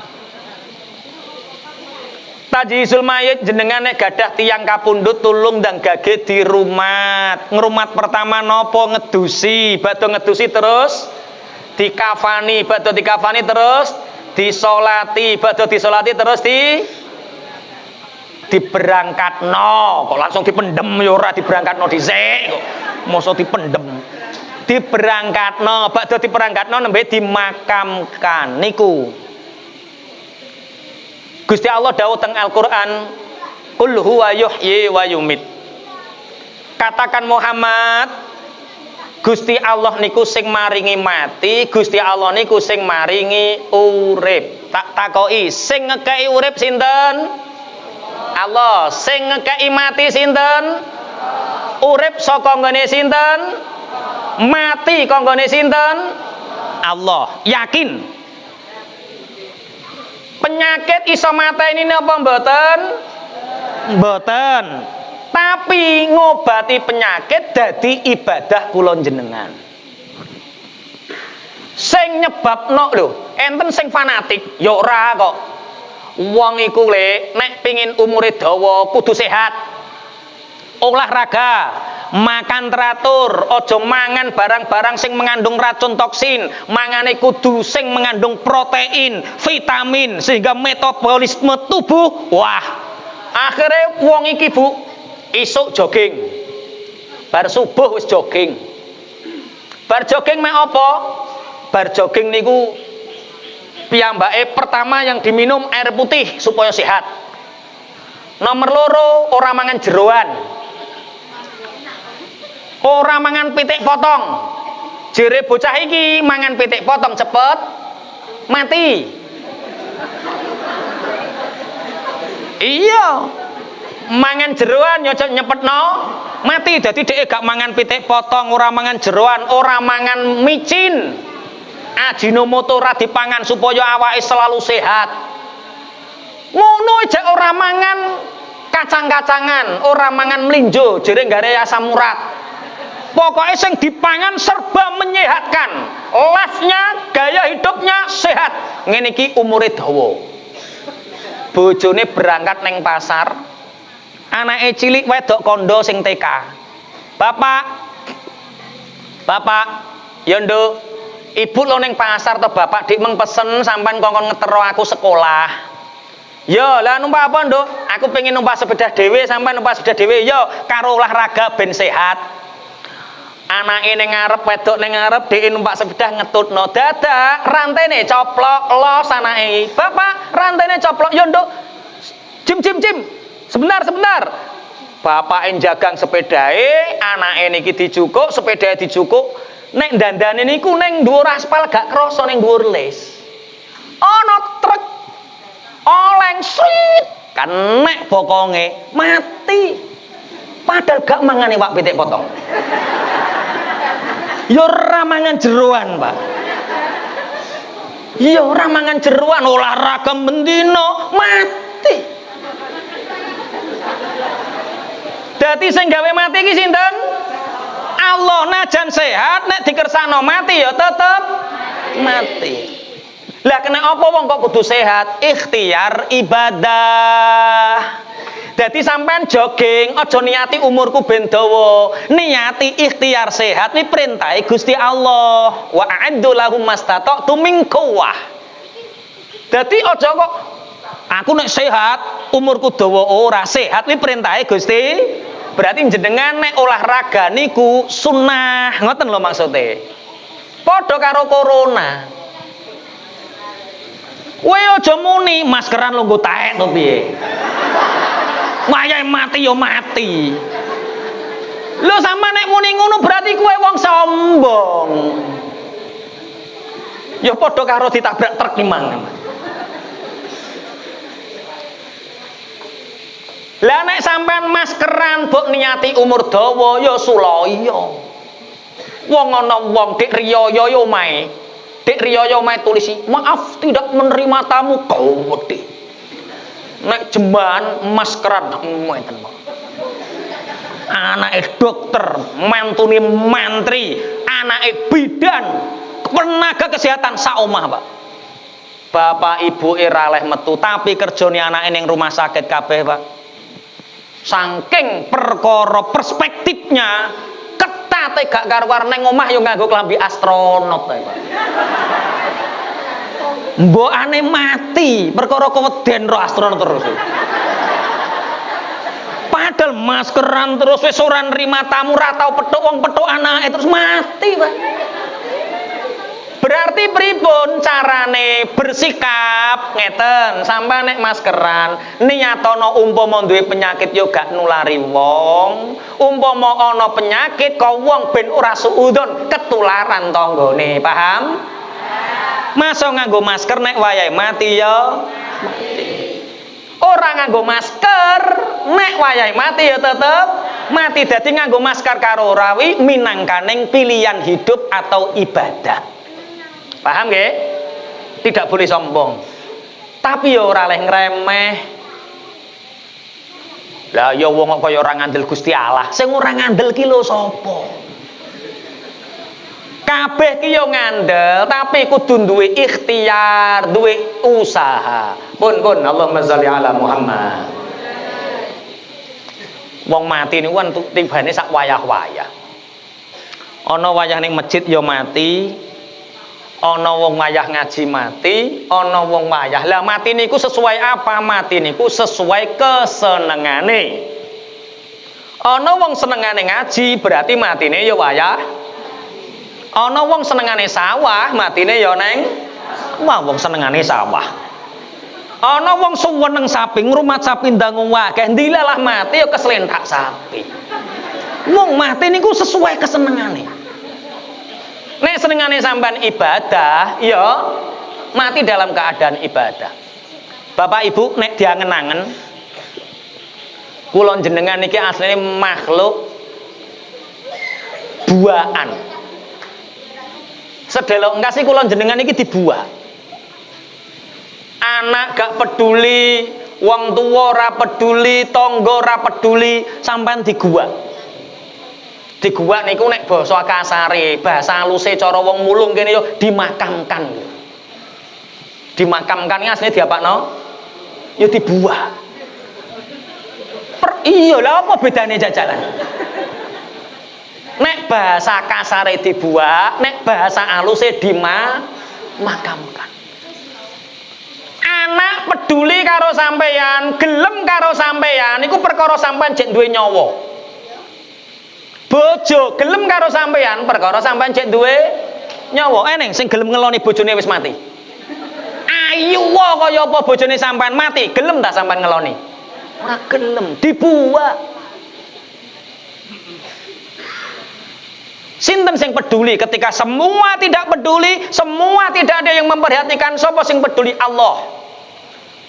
Tajhizul mayit jenengan nek gadah tiyang kapundhut tulung ndang gage dirumat. Ngrumat pertama napa ngedusi, badhe ngedusi terus dikafani, badhe dikafani terus disolati, badhe disolati terus diberangkatno. Kok langsung dipendem ya ora diberangkatno dhisik kok. Mosok dipendem. Diberangkatno, badhe diberangkatno nembe dimakamkan niku. Gusti Allah dawuh teng Al-Qur'an, "Qul huwa yuhyi wa yumit." Katakan Muhammad, Gusti Allah niku sing maringi mati, Gusti Allah niku sing maringi urip. Tak takoki, sing ngekeki urip sinten? Allah. Sing ngekeki mati sinten? Urip saka nggone sinten? Mati kok nggone sinten? Allah. Yakin? Penyakit iso mateni napa mboten? Mboten. Tapi ngobati penyakit dadi ibadah kula jenengan. Sing nyebabno lho, enten sing fanatik, ya ora kok. Wong iku le nek pengin umure dawa kudu sehat. Olahraga, makan teratur, ojo mangan barang-barang sing mengandung racun toksin, mangane kudu sing mengandung protein, vitamin sehingga metabolisme tubuh. Wah, akhirnya wong iki Bu isuk jogging. Bar subuh wis jogging. Bar jogging mek apa? Bar jogging niku piyambake pertama yang diminum air putih supaya sehat. Nomor loro ora mangan jeroan. Ora mangan pitik potong. Jere bocah iki mangan pitik potong cepet mati. Iya. Mangan jeroan ya nyepetno mati. Dadi dhek gak mangan pitik potong, ora mangan jeroan, ora mangan micin. Ajinomoto ora dipangan supaya awake selalu sehat. Ngono aja ora mangan kacang-kacangan, ora mangan mlinjo, jere gare asam urat. Pokoknya sing dipangan serba menyehatkan. Life-nya, gaya hidupnya sehat. Ngene iki umure dawa. Bojone berangkat neng pasar. Anake cilik wedok kondo sing TK. Bapak, ya nduk, ibu lo neng pasar to bapak dik meng pesen sampean kongkon ngetero aku sekolah. Yo, lah numpak apa nduk? Aku pengen numpak sepeda dhewe, sampean numpak sepeda dhewe. Yo, karo olahraga ben sehat. Anake ning ngarep, wedok ning ngarep, dhek numpak sepeda ngetutno dadak, rantene coplok, los anake. Bapak, rantene coplok. Yo nduk. Jim. Sebentar. Bapake jagang sepedae, anake niki dicukuk, sepedae dicukuk. Nek dandane niku ning dhuwur aspal gak krasa ning dhuwur lis. Ana truk oleng srit, kenek bokonge mati. Padahal gak mangane wak pitik potong. Ya ora mangan jeroan, Pak. Ya ora mangan jeroan, olahraga bendino mati. Dadi sing gawe mati iki sinten? Allah. Najan sehat nek dikersano mati ya tetep mati. Lah kena apa wong kok kudu sehat? Ikhtiar ibadah. Dadi sampean jogging aja niati umurku ben dawa, niati ikhtiar sehat ni perintahe Gusti Allah. Wa a'addu lahum mastata'tu min quwwah. Dadi aja kok aku nek sehat umurku dawa ora, sehat ni perintahe Gusti. Berarti jenengan nek olahraga niku sunnah, ngoten lho maksude. Padha karo corona. Kowe aja muni maskeran lho nggo taek to piye. Wayahe mati yo mati. Lho sama nek muni ngono berarti kowe wong sombong. Ya padha karo ditabrak truk limang. Lah nek sampean maskeran mbok niati umur dawa ya sulaya. Wong ana wong dik riyaya yo omahe. Dik riyaya omahe tulisi, "Maaf tidak menerima tamu." Gawedhe. Nek jemban maskeran ngeten kok. Anake dokter, mantune mantri, anake bidan, tenaga kesehatan sak omah, Pak. Bapak ibu raleh metu tapi kerjane anake ning rumah sakit kabeh, Pak. Saking perkara perspektifnya ketate gak karuan ning omah yo nganggo klambi astronot, Pak. Mbokane mati perkara keweden ro astronot terus. Padahal maskeran terus wis ora nrima tamu, ra tau petuk wong petuk anake terus mati, Pak. Berarti pripun carane bersikap ngeten, sampeyan nek maskeran niyatono umpama duwe penyakit yo gak nulari wong, umpama ana penyakit kok wong ben ora suudzon ketularan tanggane, paham? Masa nganggo masker nek wayahe mati ya mati. Ora nganggo masker nek wayahe mati ya tetep mati. Dadi nganggo masker karo rawi minangkaning pilihan hidup atau ibadah. Paham nggih? Tidak boleh sombong. Tapi ya ora leh ngremeh. Lah ya wong kok kaya ora ngandel Gusti Allah. Sing ora ngandel ki lho sapa? Kabeh ki yo ngandel, tapi kudu duwe ikhtiar, duwe usaha. Pun Allahumma sholli ala Muhammad. Wong mati niku kan tibane sak wayah-wayah. Ana wayah ning masjid yo mati, ana wong wayah ngaji mati, ana wong wayah. Lah mati niku sesuai apa? Mati niku sesuai kesenengane. Ana wong senengane ngaji, berarti matine yo wayah. Ana wong senengane sawah, matine ya neng wong senengane sawah. Ana wong suweneng sapi, ngrumat sapi ndang akeh, ndilalah mati ya keslenthak sapi. Wong mati niku sesuai kesenengane. Nek senengane sampean ibadah, ya mati dalam keadaan ibadah. Bapak Ibu nek diangen-angen, kula jenengan niki asline makhluk buaan. Sedelok kasih kula jenengan iki dibuat. Anak gak peduli, wong tua ora peduli, tangga ora peduli, sampean diguak. Diguak niku nek basa kasare, bahasa haluse cara wong mulung kene yo dimakamkan. Dimakamkan asline diapakno? Yo dibuat. Iya lah apa bedane jajalan? Nek bahasa kasare dibuak, nek bahasa aluse dimakamkan. Anak peduli karo sampeyan, gelem karo sampeyan, iku perkara sampeyan jek duwe nyawa. Bojo gelem karo sampeyan, perkara sampeyan jek duwe nyawa. Eneng sing gelem ngeloni bojone wis mati. Ayu wae kaya apa bojone sampeyan mati, gelem tak sampeyan ngeloni? Ora gelem, dibuak. Sinten sing peduli ketika semua tidak peduli, semua tidak ada yang memperhatikan, sapa sing peduli? Allah.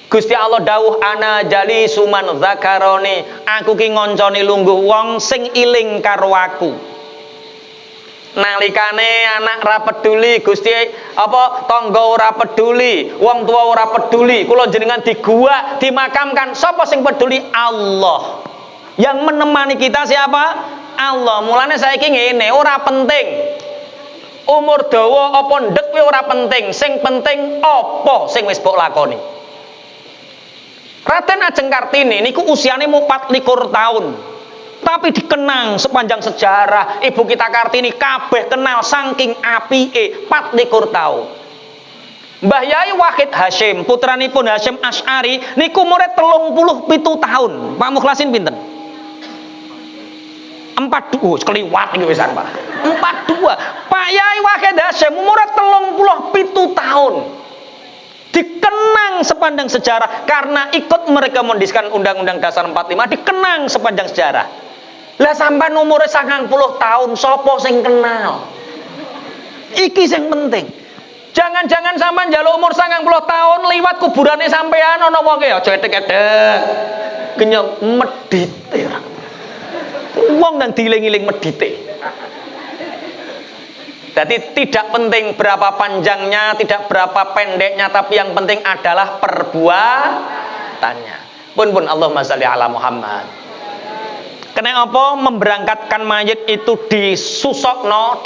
Gusti Allah dawuh ana jali suman zakaroni, aku ki ngonconi lungguh wong sing iling karo aku. Nalikane anak ra peduli, Gusti apa tangga ora peduli, wong tua ora peduli, kula jenengan diguak, dimakamkan, sapa sing peduli? Allah. Yang menemani kita siapa? Allah. Mulane saiki ngene, ora penting umur dawa apa ndek kuwi ora penting, sing penting apa sing wis mbok lakoni. Raden Ajeng Kartini niku usiane mau 24 tahun. Tapi dikenang sepanjang sejarah ibu kita Kartini kabeh kenal saking apike 24 tahun. Mbah Yai Wahid Hasyim, putranipun Hasyim Asy'ari niku murid 37 tahun. Pak Mukhlasin pinten? 42, keliwat iki wisan Pak. 42. Pak Yai Wahid Hasyim umur 37 tahun. Dikenang sepanjang sejarah karena ikut merekomendasikan Undang-Undang Dasar 45, dikenang sepanjang sejarah. Lah sampean umure 90 tahun sapa sing kenal? Iki sing penting. Jangan-jangan sampean njaluk umur 90 tahun liwat kuburane sampean ana wong e aja etek-etek. Kenyang medite. Wong nang diiling-iling medite. Jadi tidak penting berapa panjangnya, tidak berapa pendeknya, tapi yang penting adalah perbuatannya. Pun Allahumma sholli ala Muhammad. Kenapa memberangkatkan mayit itu disusokno,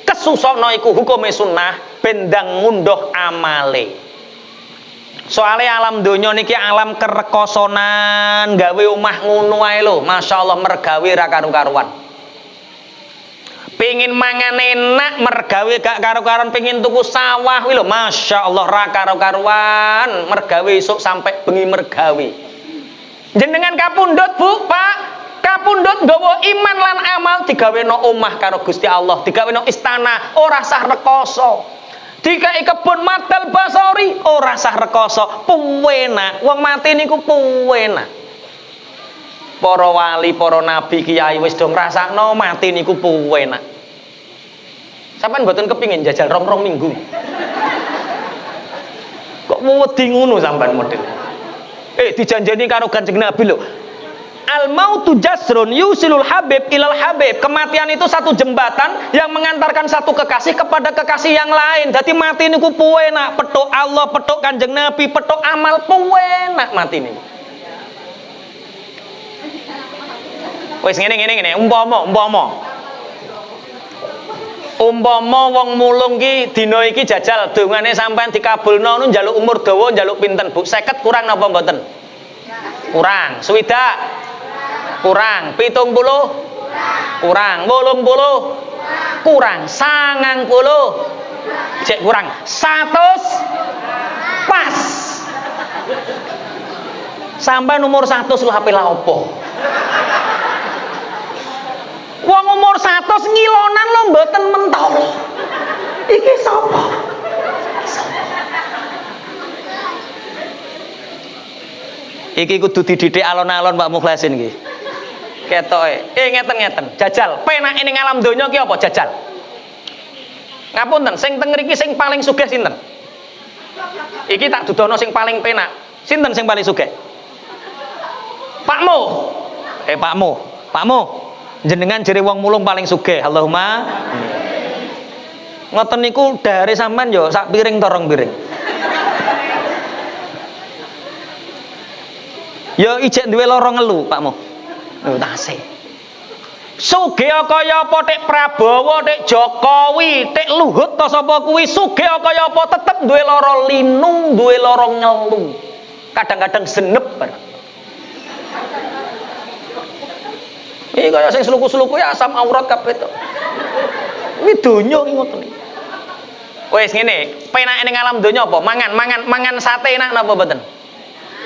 kesusokno iku hukume sunnah, bendang ngunduh amale. Soalnya alam donya niki alam kerekosonan, gawe omah ngono ae lho, masyaallah mergawe ra karu-karuan. Pengin mangan enak mergawe gak karu-karuan, pengin tuku sawah kuwi lho masyaallah ra karu-karuan, mergawe esuk sampai bengi mergawe. Jenengan kapundhut Bu, Pak, kapundhut nggawa iman lan amal digaweno omah karo Gusti Allah, digaweno istana ora sah rekoso. Dikai kebun Madal Basori ora sah rekoso, puwenak. Wong mati niku puwenak. Para wali, para nabi, kiai wis do ngrasakno mati niku puwenak. Sampeyan mboten kepingin jajal rong-rong minggu. Kok wedi ngono sampeyan model. Dijanjeni karo Kanjeng Nabi lho. Al Wal mautu jasrun yusilul habib ilal habib. Kematian itu satu jembatan yang mengantarkan satu kekasih kepada kekasih yang lain. Jadi mati niku puenak, petuk Allah, petuk Kanjeng Nabi, petuk amal puenak mati niku. Wis ngene, umpama wong mulung ki dina iki jajal dongane sampean dikabulno nu njaluk umur dawa njaluk pinten Bu? 50 kurang napa mboten? Kurang. Swidak? Kurang. 70? Kurang. 80? Kurang. 90? Cek kurang. 100? Pas. Sampai nomor 100 lu HP la opo? Wong umur 100 ngilonan lo mboten mentok. Iki sapa? Iki kudu dididik alon-alon Pak Mukhlasin iki. Ketoke. Ngeten-ngeten. Jajal, penake ning alam donya ki apa jajal? Ngapunten, sing teng mriki sing paling sugih sinten? Iki tak dudono sing paling penak. Sinten sing paling sugih? Pakmu. Pakmu. Jenengan jere wong mulung paling sugih. Allahumma. Ngoten niku dari sampean yo sak piring torong piring. Yo ijek duwe lara ngelu, Pakmu. Lho tasih. Sugih kaya apa tek Prabowo, tek Jokowi, tek Luhut ta sapa kuwi sugih kaya apa tetep duwe lara linu, duwe lara ngelu. Kadang-kadang senep bareng. Iki kaya sing sluku-sluku ya asam aurat kabeh to. Kuwi donya ki ngoten iki. Wis ngene, penake ning alam donya apa? Mangan sate enak napa mboten?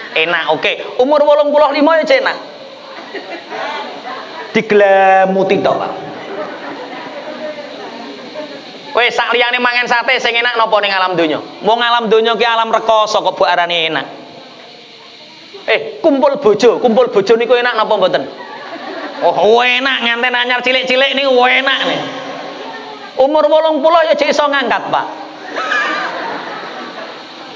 Enak, oke. Umur 85 ya enak. Diglamuti to, Pak. Wis sak liyane mangan sate sing enak napa ning alam donya? Wong alam donya ki alam rekoso kok mbok arani enak. Kumpul bojo niku enak napa mboten? Oh, enak nganten anyar cilik-cilik niku enak nih. Umur 80 ya jek iso ngangkat, Pak.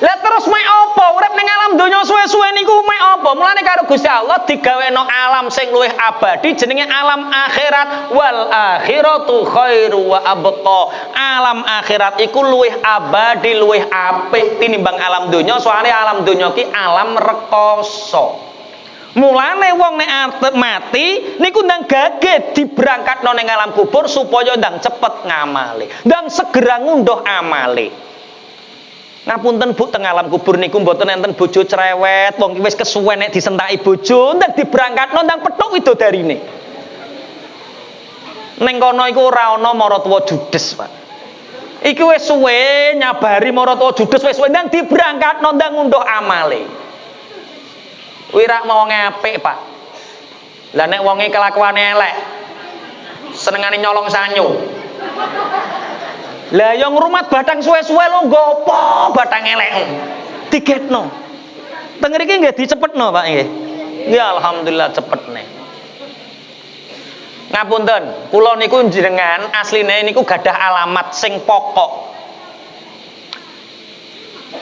Lah terus mek apa? Urip ning alam donya suwe-suwe niku mek apa? Mulane karo Gusti Allah digaweno alam sing luwih abadi jenenge alam akhirat. Wal akhiratu khairu wa abqa. Alam akhirat iku luwih abadi, luwih apik tinimbang alam donya. Soale alam donya ki alam rekoso. Mulane wong nek arep mati niku ndang gaget diberangkatno ning alam kubur supaya ndang cepet ngamale, ndang segera ngunduh amale. Ngapunten Bu, teng alam kubur niku mboten enten bojo cerewet, wong wis kesuwen nek disentaki bojo ndang diberangkatno ndang petuk widodarine. Ning kono iku ora ana maratuwa judes, Pak. Iki wis suwe nyabari maratuwa judes wis suwe ndang diberangkatno ndang ngunduh amale. Wirak mau ngapik, Pak. Lah nek wonge kelakuane elek, senengane nyolong sanyo. Lah yang ngrumat batang suwe-suwe lho nggopo batang elek. Digetno. Teng mriki nggih dicepetno, Pak nggih. Ya alhamdulillah cepetne. Ngapunten, kula niku jenengan asline niku gadah alamat sing pokok.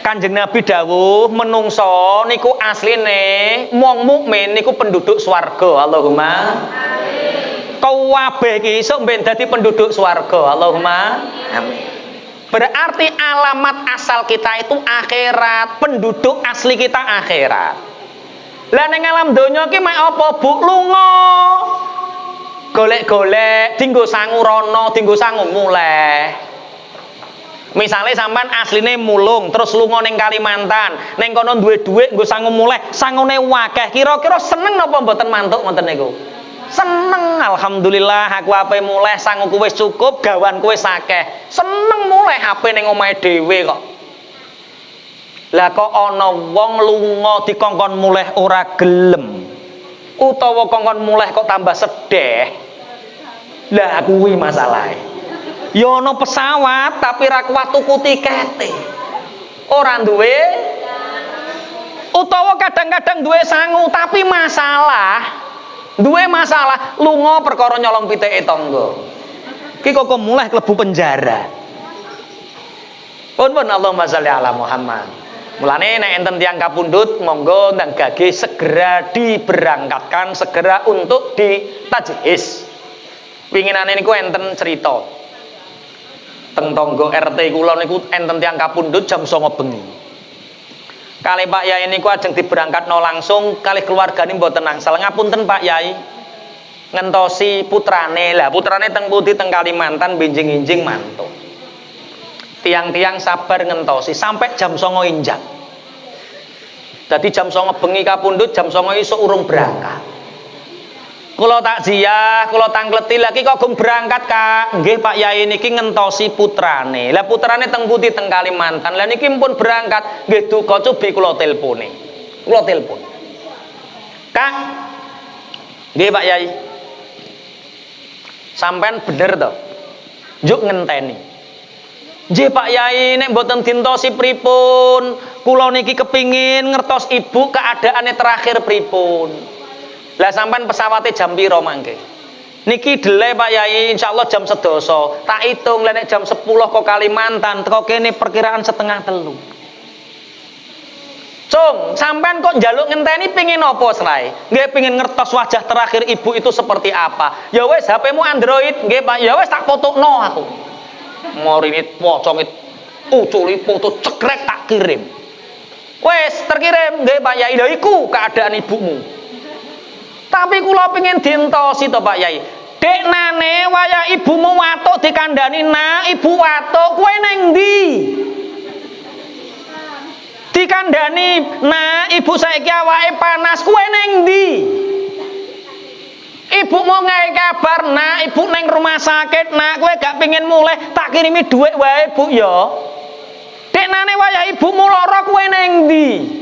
Kanjeng Nabi dawuh menungso niku asline wong mukmin niku penduduk swarga. Allahumma amin. Kabeh iki iso ben dadi penduduk swarga. Allahumma amin. Berarti alamat asal kita itu akhirat, penduduk asli kita akhirat. Lah ning alam donya ki mek apa Bu? Lunga. Golek-golek dinggo sangu rono, dinggo sangu muleh. Misalnya sampean asline mulung terus lunga ning Kalimantan, ning kono duwe dhuwit nggo sangu muleh, sangune wakeh. Kira-kira seneng napa mboten mantuk ngoten niku? Seneng, alhamdulillah aku ape muleh sanguku wis cukup, gawanku wis akeh. Seneng muleh ape ning omahe dhewe kok. Lah kok ana wong lunga dikongkon muleh ora gelem. Utawa kongkon muleh kok tambah sedih. Lah kuwi masalahe. Ya ana pesawat tapi ra kuat tuku tikete. Ora duwe. Utawa kadang-kadang duwe sangu tapi masalah. Duwe masalah lunga perkara nyolong pitike tangga. Ki kok mulai klebu penjara. Pun Allahumma sholli ala Muhammad. Mulane nek enten tiyang kapundhut monggo ndang gage segera diberangkatkan, segera untuk ditajhis. Winginane niku enten cerita. Teng tangga RT kula niku enten tiyang kapundhut jam 09.00 bengi. Kalih Pak Yai niku ajeng diberangkatno langsung kalih keluargane mboten angsal. Ngapunten Pak Yai. Ngentosi putrane. Lah putrane teng pundi teng Kalimantan benjing-injing mantuk. Tiang-tiang sabar ngentosi sampai jam 09.00 injak. Dadi jam 09.00 bengi kapundhut, jam 09.00 isuk urung berangkat. Kula takziah, kula tangkleti lagi kok gum berangkat Kak. Nggih Pak Yai niki ngentosi putrane. Lah putrane teng pundi teng Kalimantan. Lah niki pun berangkat. Nggih duka cobi kula telpone. Kula telepon. Kak. Nggih Pak Yai. Sampean bener to? Njuk ngenteni. Nggih Pak Yai, nek mboten dintosi pripun? Kula niki kepingin ngertos ibu keadaane terakhir pripun. Lah sampean pesawate jam pira mangke? Niki delay Pak Yai, insyaallah jam 11. Tak hitung lah nek jam 10 kok Kalimantan, teko kene perkiraan 2:30. Cung, sampean kok njaluk ngenteni pengin apa serae? Nggih pengin ngertos wajah terakhir ibu itu seperti apa. Ya wis HP-mu Android, nggih Pak. Ya wis tak fotokno aku. Morinit pocongit uculi foto cekrek tak kirim. Wes terkirim nggih Pak Yai. Lha iku keadaan ibumu. Tapi kula pengen dintosi to Pak Yai. Deknane waya ibumu watuk dikandani nak ibu watuk kowe neng ndi? Dikandani nak ibu saiki awake panas kowe neng ndi? Ibu mau ngai kabar nak ibu neng rumah sakit nak kowe gak pengen mulai tak kirimi duit wae Bu ya. Deknane wayah ibumu lara kowe neng ndi?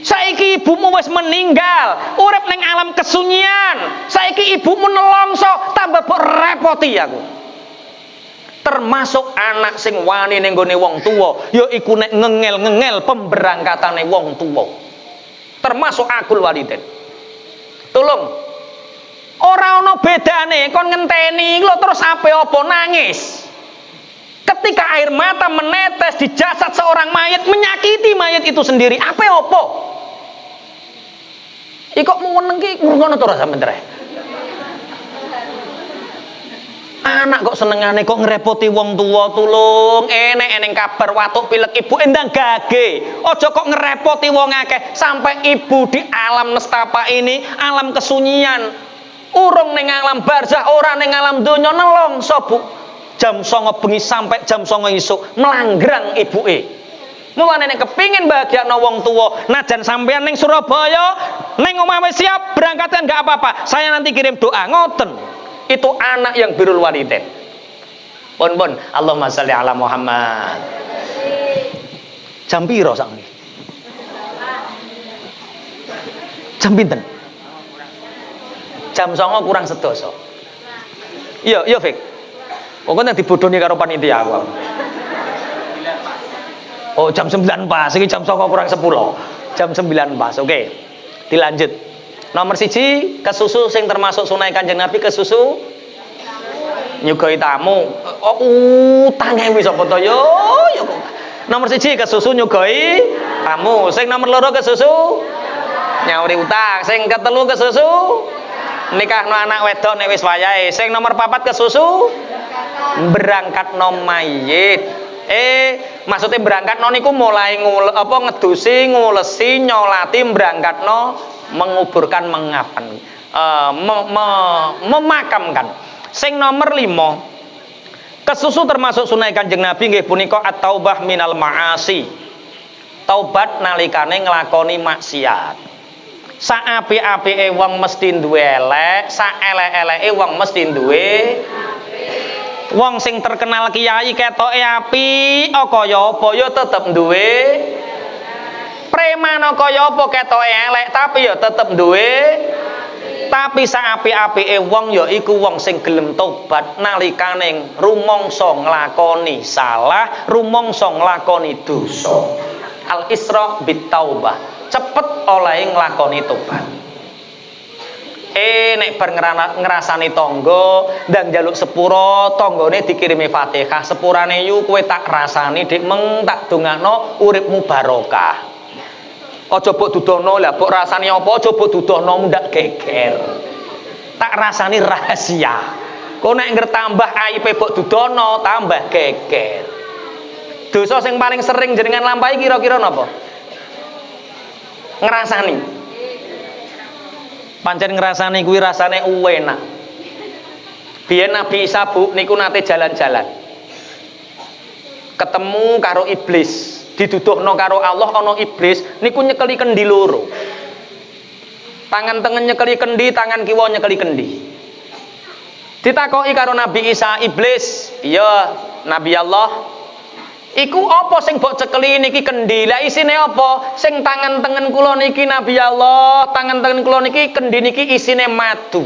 Saiki ibumu wis meninggal, urip neng alam kesunyian. Saiki ibumu nelongso tambah mbok repoti aku. Termasuk anak sing wani ning gone wong tuwa, ya iku nek ngengel-ngengel pemberangkatane wong tuwa. Termasuk akul waliden. Tolong ora ana bedane kon ngenteni lho terus ape apa nangis. Ketika air mata menetes di jasad seorang mayat menyakiti mayat itu sendiri, ape apa? Iki kok meneng ki ngrungono to ora sampeyan treh. Anak kok senengane kok ngrepoti wong tua tulung, eneng kabar watuk pilek ibu endang gage. Aja kok ngerepoti wong akeh sampai ibu di alam nestapa ini, alam kesunyian. Urung ning alam barzah, ora ning alam donya nelongso Bu. Jam 09.00 bengi sampai jam 09.00 isuk melanggrang ibuke. Mulane nek kepingin bahagiakno wong tuwa, najan sampean ning Surabaya, ning omah wis siap berangkatkan enggak apa-apa. Saya nanti kirim doa ngoten. Itu anak yang birrul walidain. Pun Allahumma sholli ala Muhammad. Jam piro sakniki? Jam pinten? Jam 09.00 kurang sedasa. Iya Fik. Pokoknya dibodoni karo panitia aku. Oh jam 9 pas, ini jam 09.00 kurang 10. Jam 9 pas, oke. Dilanjut. Nomor 1 kesusu sing termasuk sunai Kanjeng Nabi kesusu nyugoi tamu. Oh utangnya wis apa to yo. Nomor 1 kesusu nyugoi tamu. Sing nomor 2 kesusu nyauri utang. Sing ketelu kesusu nikahno anak wedok nek wis wayahe. Sing nomor 4 kesusu berangkatno mayit. Maksudnya berangkatno niku mulai ngedusi, ngulesi, nyolati, berangkatno menguburkan, memakamkan. Sing nomor 5 kesusu termasuk sunai Kanjeng Nabi nggih punika at-taubah minal ma'asi. Taubat nalikane nglakoni maksiat. Saapi-apike wong mesti duwe elek, saelek-eleke wong mesti duwe. Wong sing terkenal kiai ketoke apik, kaya apa ya tetep duwe. Preman kaya apa ketoke elek tapi ya tetep duwe. Tapi saapi-apike wong ya iku wong sing gelem tobat nalikane rumangsa nglakoni salah, rumangsa nglakoni dosa. Al-Isra bit taubah. Cepet oleh nglakoni tobat. Nek bar ngrasani tangga ndang njaluk sepura tanggane dikirimi Fatihah sepurane yu kowe tak rasani dik meng tak dongakno uripmu barokah. Aja mbok dudono lah mbok rasani apa aja mbok dudono ndak geger. Tak rasani rahasia. Kok nek ngertambah aibe mbok dudono tambah geger. Dosa sing paling sering jenengan lampahi kira-kira napa? Ngrasani. Pancen ngrasani kuwi rasane enak. Biyen Nabi Isa Bu niku nate jalan-jalan. Ketemu karo iblis, diduduhno karo Allah ana iblis niku nyekeli kendi loro. Tangan tengen nyekeli kendi, tangan kiwa nyekeli kendi. Ditakoki karo Nabi Isa, "Iblis, iya Nabi Allah, iku apa sing mbok cekeli niki kendi? Lah isine apa? Sing tangan tengen kula niki Nabi Allah, tangan tengen kula niki kendi niki isine madu.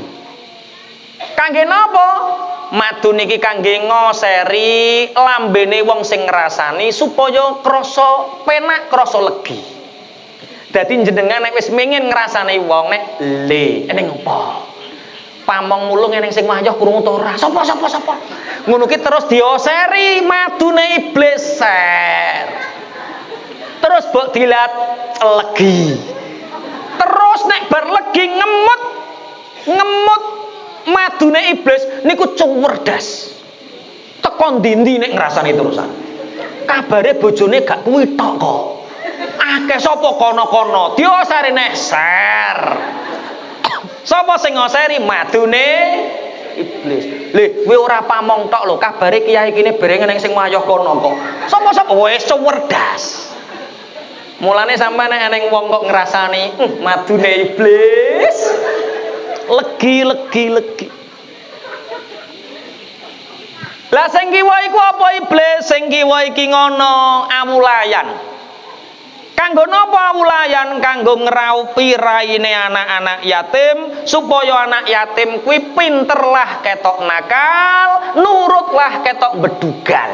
Kangge napa? Madu niki kangge ngoseri lambene wong sing ngrasani supaya krasa penak, krasa legi. Dadi jenengan nek wis mengin ngrasani wong nek eneng apa? Pamong mulung eneng sing wayah krungu ta ora? Sapa? Ngono ki terus dioseri madune iblis ser. Terus mbok dilat legi. Terus nek bar legi ngemut madune iblis niku cuwerdas. Teko ndi-ndi nek ngrasani terusan. Kabare bojone gak kuwi tok kok. Akeh sapa kono-kono dioseri nek ser. Sapa sing ngoseri madune iblis. Lho, kowe ora pamong tok lho, kabare kiai kene bereng ning sing wayah kono kok. Sapa-sapa wis cuwerdas. Mulane sampeyan nek eneng wong kok ngrasani, madune iblis. Legi. Lah sing kiwa iku apa iblis? Sing kiwa iki ngono, awulayan. Kanggo napa awulayan? Kanggo ngraupi raine anak-anak yatim supaya anak yatim kuwi pinterlah ketok nakal, nurutlah ketok bedugal.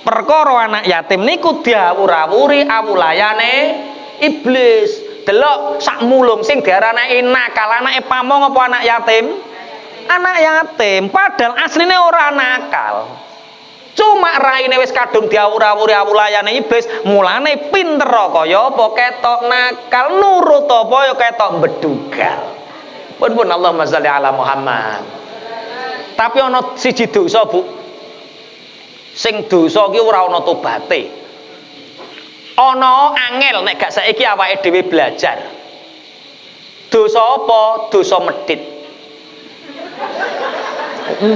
Perkara anak yatim niku diawur-awuri awulayane iblis. Delok sak mulung sing diarani nakal, anake pamong apa anak yatim? Anak yatim, padahal asline ora nakal. Cuma raine wis kadung diawur-awuri awulayane iblis, mulane pinter kaya apa ketok nakal, nurut apa ya ketok bedugal. Pun Allahumma sholli ala Muhammad. Tapi ana siji dosa, Bu. Sing dosa ki ora ana tobaté. Ana angel nek gak saiki awake dhewe belajar. Dosa apa? Dosa medhit.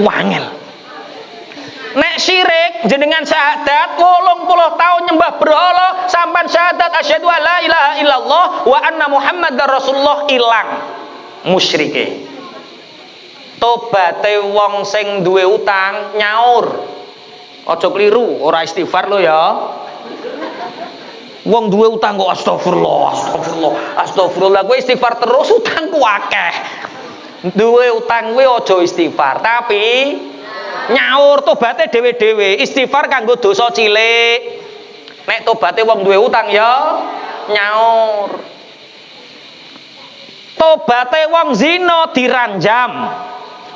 Wangel. Nek syirik jenengan syahadat 80 tahun nyembah berhala sampai syahadat asyhadu alla ilaha illallah wa anna muhammadar rasulullah ilang musyrike. Tobate wong sing duwe utang nyaur. Aja kliru, ora istighfar lo ya. Wong duwe utang kok astagfirullah. Kowe istighfar terus utangku akeh. Duwe utang kuwi aja istighfar, tapi nyaur tobaté dhewe-dhewe, istighfar kanggo dosa cilik. Nek tobaté wong duwe utang ya nyaur. Tobaté wong zina diranjam.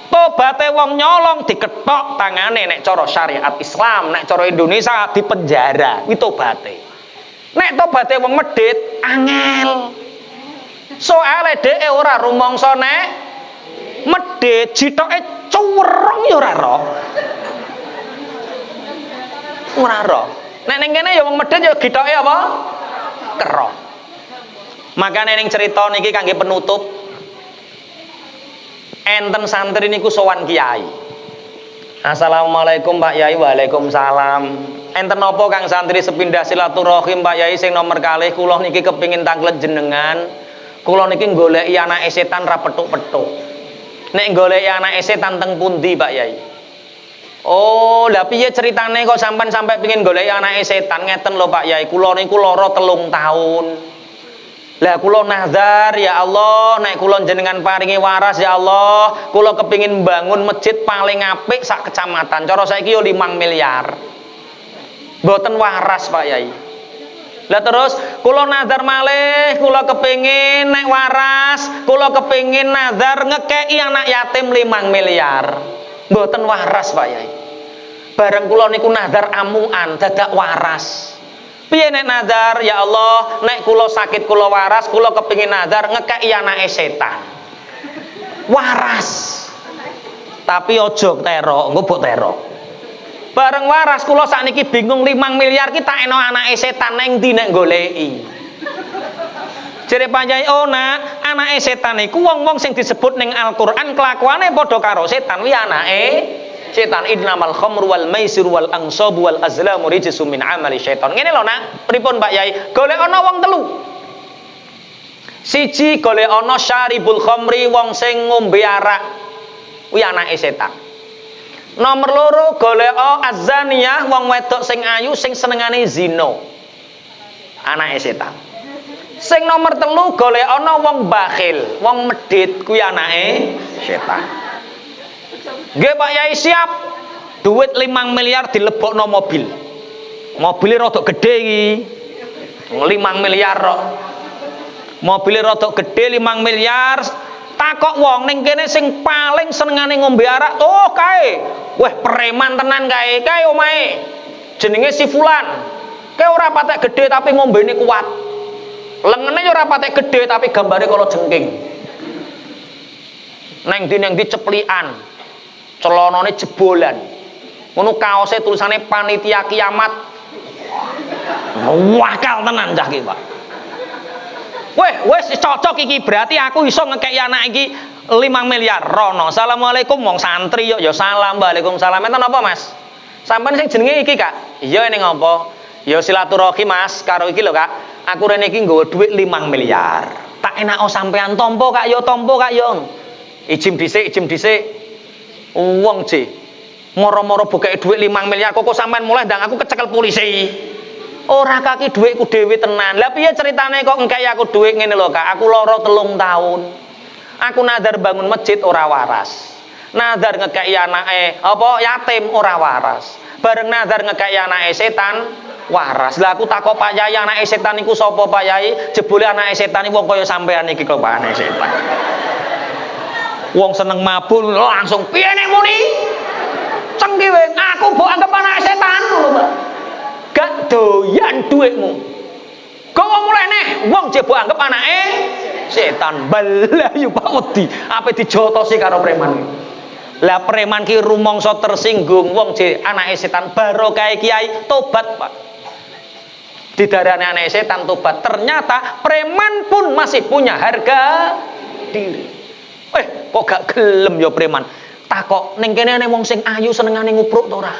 Tobaté wong nyolong diketok tangane nek cara syariat Islam, nek cara Indonesia dipenjara. Kuwi tobaté. Nek tobaté wong medhit angel. Soale dhek ora rumangsa nek medhit jitoke cuwereng ya ora roh. Ora roh. Nek ning kene ya wong medhit ya githoke apa? Kero. Makane ning cerita niki kangge penutup, enten santri niku sowan kiai. Assalamualaikum Pak Yai. Waalaikumsalam. Enten napa Kang santri sepindah silaturahim Pak Yai sing nomor kalih kula niki kepingin tanglet jenengan. Kula niki goleki anake setan ra petuk-petuk. Nek goleki anake setan teng pundi Pak Yai? Oh, lha piye ceritane kok sampean sampai pengin goleki anake setan? Ngeten lho Pak Yai, kula niku lara 3 tahun. Lah kula nazar ya Allah, nek kula jenengan paringi waras ya Allah, kula kepingin bangun masjid paling apik sak kecamatan. Cara saiki yo 5 miliar. Mboten waras Pak Yai. Lah terus kula nazar malih, kula kepengin nek waras, kula kepengin nazar ngekeki anak yatim 5 miliar. Mboten waras Pak Yai. Bareng kula niku nazar amuan dadak waras. Piye nek nazar, ya Allah, nek kula sakit kula waras, kula kepengin nazar ngekeki anake setan. Waras. Tapi ojo terok, engko mbok terok. Bareng waras kula sakniki bingung 5 miliar kita eno anake setan neng ndi nek goleki. Jere Pak Yai, oh nak, anake setan iku wong-wong sing disebut ning Al-Qur'an kelakuane padha karo setan wi anake setan. Innamal khamru wal maisir wal ansab wal azlamu rijsum min amali syaitan. Ngene lho nak, pripun Pak Yai? Golek ana wong telu. Siji golek ana syaribul khamri, wong sing ngombe arak. Wi anake setan. Nomor loro golek azaniyah, wong wedok sing ayu sing senengane zina. Anake setan. Sing nomor telu golek ana wong bakhil, wong medhit kuwi anake setan. Nggih Pak Yai siap. Duit 5 miliar dilebokno mobil. Mobilnya rada gede iki. 5 miliar kok. Mobilnya rada gede 5 miliar. Takok wong ning kene sing paling senengane ngombe arak, oh kae. Wah, preman tenan kae. Kae omahe. Jenenge si Fulan. Kae ora patek gede tapi ngombene kuat. Lengene yo ora patek gede tapi gambare kala jengking. Neng ndi ceplikan. Celanane jebolan. Ngono kaose tulisane panitia kiamat. Wakal tenan cah iki, Pak. Wes cocok iki, berarti aku iso ngekeki anak iki 5 miliar. Rono, assalamualaikum wong santri yo ya salam, waalaikumsalam. Enten apa Mas? Sampeyan sing jenenge iki Kak? Iya ning apa? Ya silaturahmi Mas karo iki lho Kak. Aku rene iki nggawa dhuwit 5 miliar. Tak enak sampean tompo Kak yo, tompo Kak yo. Ijim dhisik. Wong C. Moro-moro bokeke dhuwit 5 miliar kok sampean mulai ndang aku kecekel polisi. Ora kaki dhuwitku dhewe tenan. Lah piye ceritane kok engkei aku dhuwit ngene lho Kak. Aku lara 3 tahun. Aku nazar bangun masjid ora waras. Nazar ngekeki anake yatim ora waras. Bareng nazar ngekeki anake setan waras. Lah aku takok Pak Yai, anake setan niku sapa Pak Yai? Jebule anake setan iki wong kaya sampean iki kok Pak anake setan. Wong seneng mabuk langsung piye nek muni? Cengkiwe, aku mbok anggap anake setan lho Pak. Gak doyan duitmu. Kok mulai neh wong jebok anggap anake setan. Balayu Pak wedi ape dijotosi karo preman. Lah preman ki rumangsa tersinggung wong je anake setan, barokah kiai tobat Pak. Didarani anake setan tobat. Ternyata preman pun masih punya harga diri. Kok gak gelem ya preman. Takok ning kene ana wong sing ayu senengane ngupruk to ora?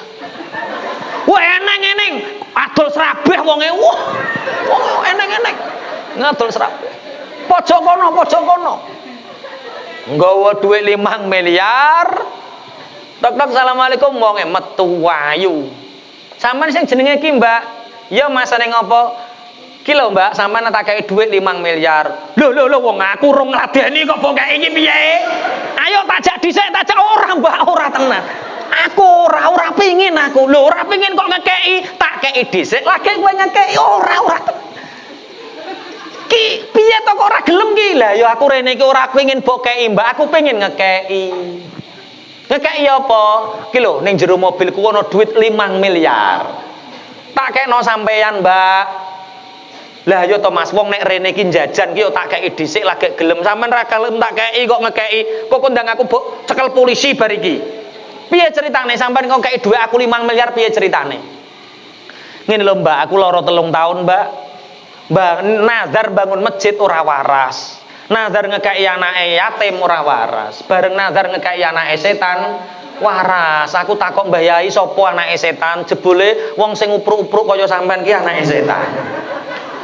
Wah eneng adol serabeh wonge. Wah eneng ngadol serabeh. Pojok kono. Nggawa dhuwit 5 miliar. Tok assalamualaikum wonge metu wayu. Sampeyan sing jenenge ki Mbak, ya masane ngopo? Ki lho Mbak, sampeyan tak kei dhuwit 5 miliar. Lho wong aku rung ngladeni kok bokek iki piye? Ayo tajak dhisik, tajak ora Mbak, ora tenan. Aku ora pengin aku. Lho ora pengin kok ngekeki, tak kei dhisik lagi kowe ngekeki ora. Ki piye to kok ora gelem ki? Lah ya aku rene iki ora pengin bokeki Mbak, aku pengin ngekeki. Ngekeki apa? Ki lho ning jero mobilku ana duit 5 miliar. Tak kekno sampeyan Mbak. Lah yo to Mas, wong nek rene iki jajan ki yo tak kei dhisik lagi gelem. Sampeyan ra gelem tak kei kok ngekeki. Kok kondang aku cekel polisi bar iki. Piye ceritane sampean kok kei dhuwit aku 5 miliar piye ceritane? Ngene lho Mbak, aku lara 3 tahun Mbak. Mbak nazar bangun masjid ora waras. Nazar ngekeki anake yatim ora waras. Bareng nazar ngekeki anake setan waras. Aku takok Mbah Yai sapa anake setan? Jebule wong sing upruk-upruk kaya sampean ki anake setan.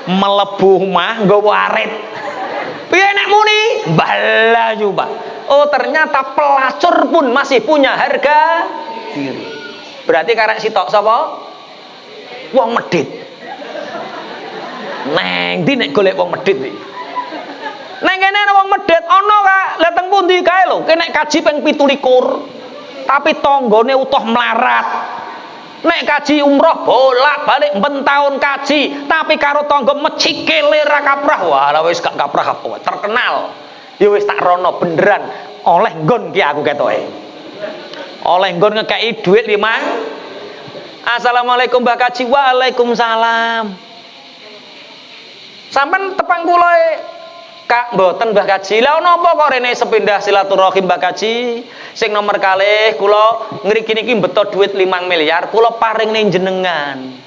Melebu omah nggawa arit. Piye nek muni? Balayu, Pak. Oh, ternyata pelacur pun masih punya harga diri. Berarti karek sitok sapa? Wong medhit. Neng ndi nek golek wong medhit iki? Neng kene ana wong medhit ana Kak. Lah teng pundi kae lho? Kene kaji ping 17. Tapi tanggane utuh melarat. Nek kaji umroh bolak-balik ben taun kaji, tapi karo tangga mecikile ra kaprah. Wah, wis gak kaprah apa terkenal. Ya wis tak rono beneran oleh nggon ki aku ketoke. Oleh nggon ngekeki dhuwit 5. Assalamualaikum Mbak Kaji. Waalaikumsalam. Sampeyan tepang kula Kak mboten Mbah Kaji. Lah napa kok rene sepindah silaturahim Mbah Kaji? Sing nomor kalih kula ngriki niki beto duit 5 miliar kula paring ning jenengan.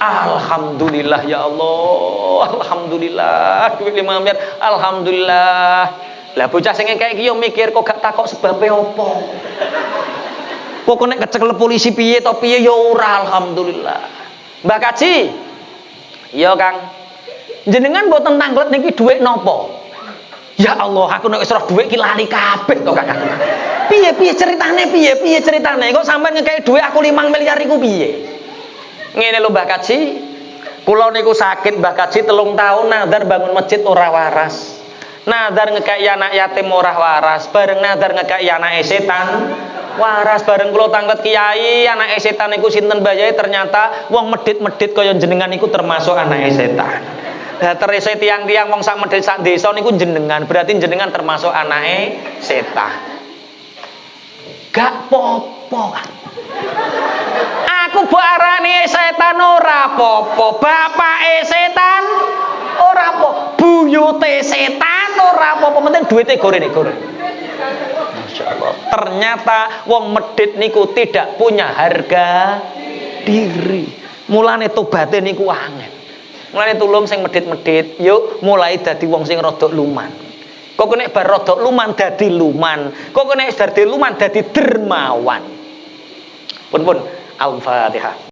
Alhamdulillah ya Allah. Alhamdulillah duit 5 miliar. Alhamdulillah. Lah bocah sing kayak iki yo mikir kok gak takok sebabe apa. Kok nek kecekel polisi piye to piye ya ora alhamdulillah. Mbah Kaji. Iya Kang. Jenengan mboten tanglet niki dhuwit napa? Ya Allah, aku nek wis roh dhuwit ki lali kabeh to Kakak. Piye ceritane piye ceritane? Kok sampean ngekeki dhuwit aku 5 miliar iku piye? Ngene lho Mbah Kaji. Kula niku sakit Mbah Kaji 3 tahun nadar bangun masjid ora waras. Nadar ngekeki anak yatim ora waras, bareng nadar ngekeki anake setan waras, bareng kula tanglet kiai anake setan niku sinten bayae ternyata wong medhit-medhit kaya jenengan niku termasuk anake setan. Lah terese tiang-tiang wong sak medhit sak desa niku jenengan, berarti jenengan termasuk anake setan. Gak popo. Aku mbok arani setan ora apa-apa, bapake setan ora apa, buyute setan ora apa-apa, penting duwite gorene. Masyaallah. Ternyata wong medhit niku tidak punya harga diri. Mulane tobaté niku angel. Mulane tulung sing medhit-medhit, yuk mulai dadi wong sing rada luman. Kok nek bar rada luman dadi luman. Kok nek dadi luman dadi dermawan. Pun Al-Fatihah.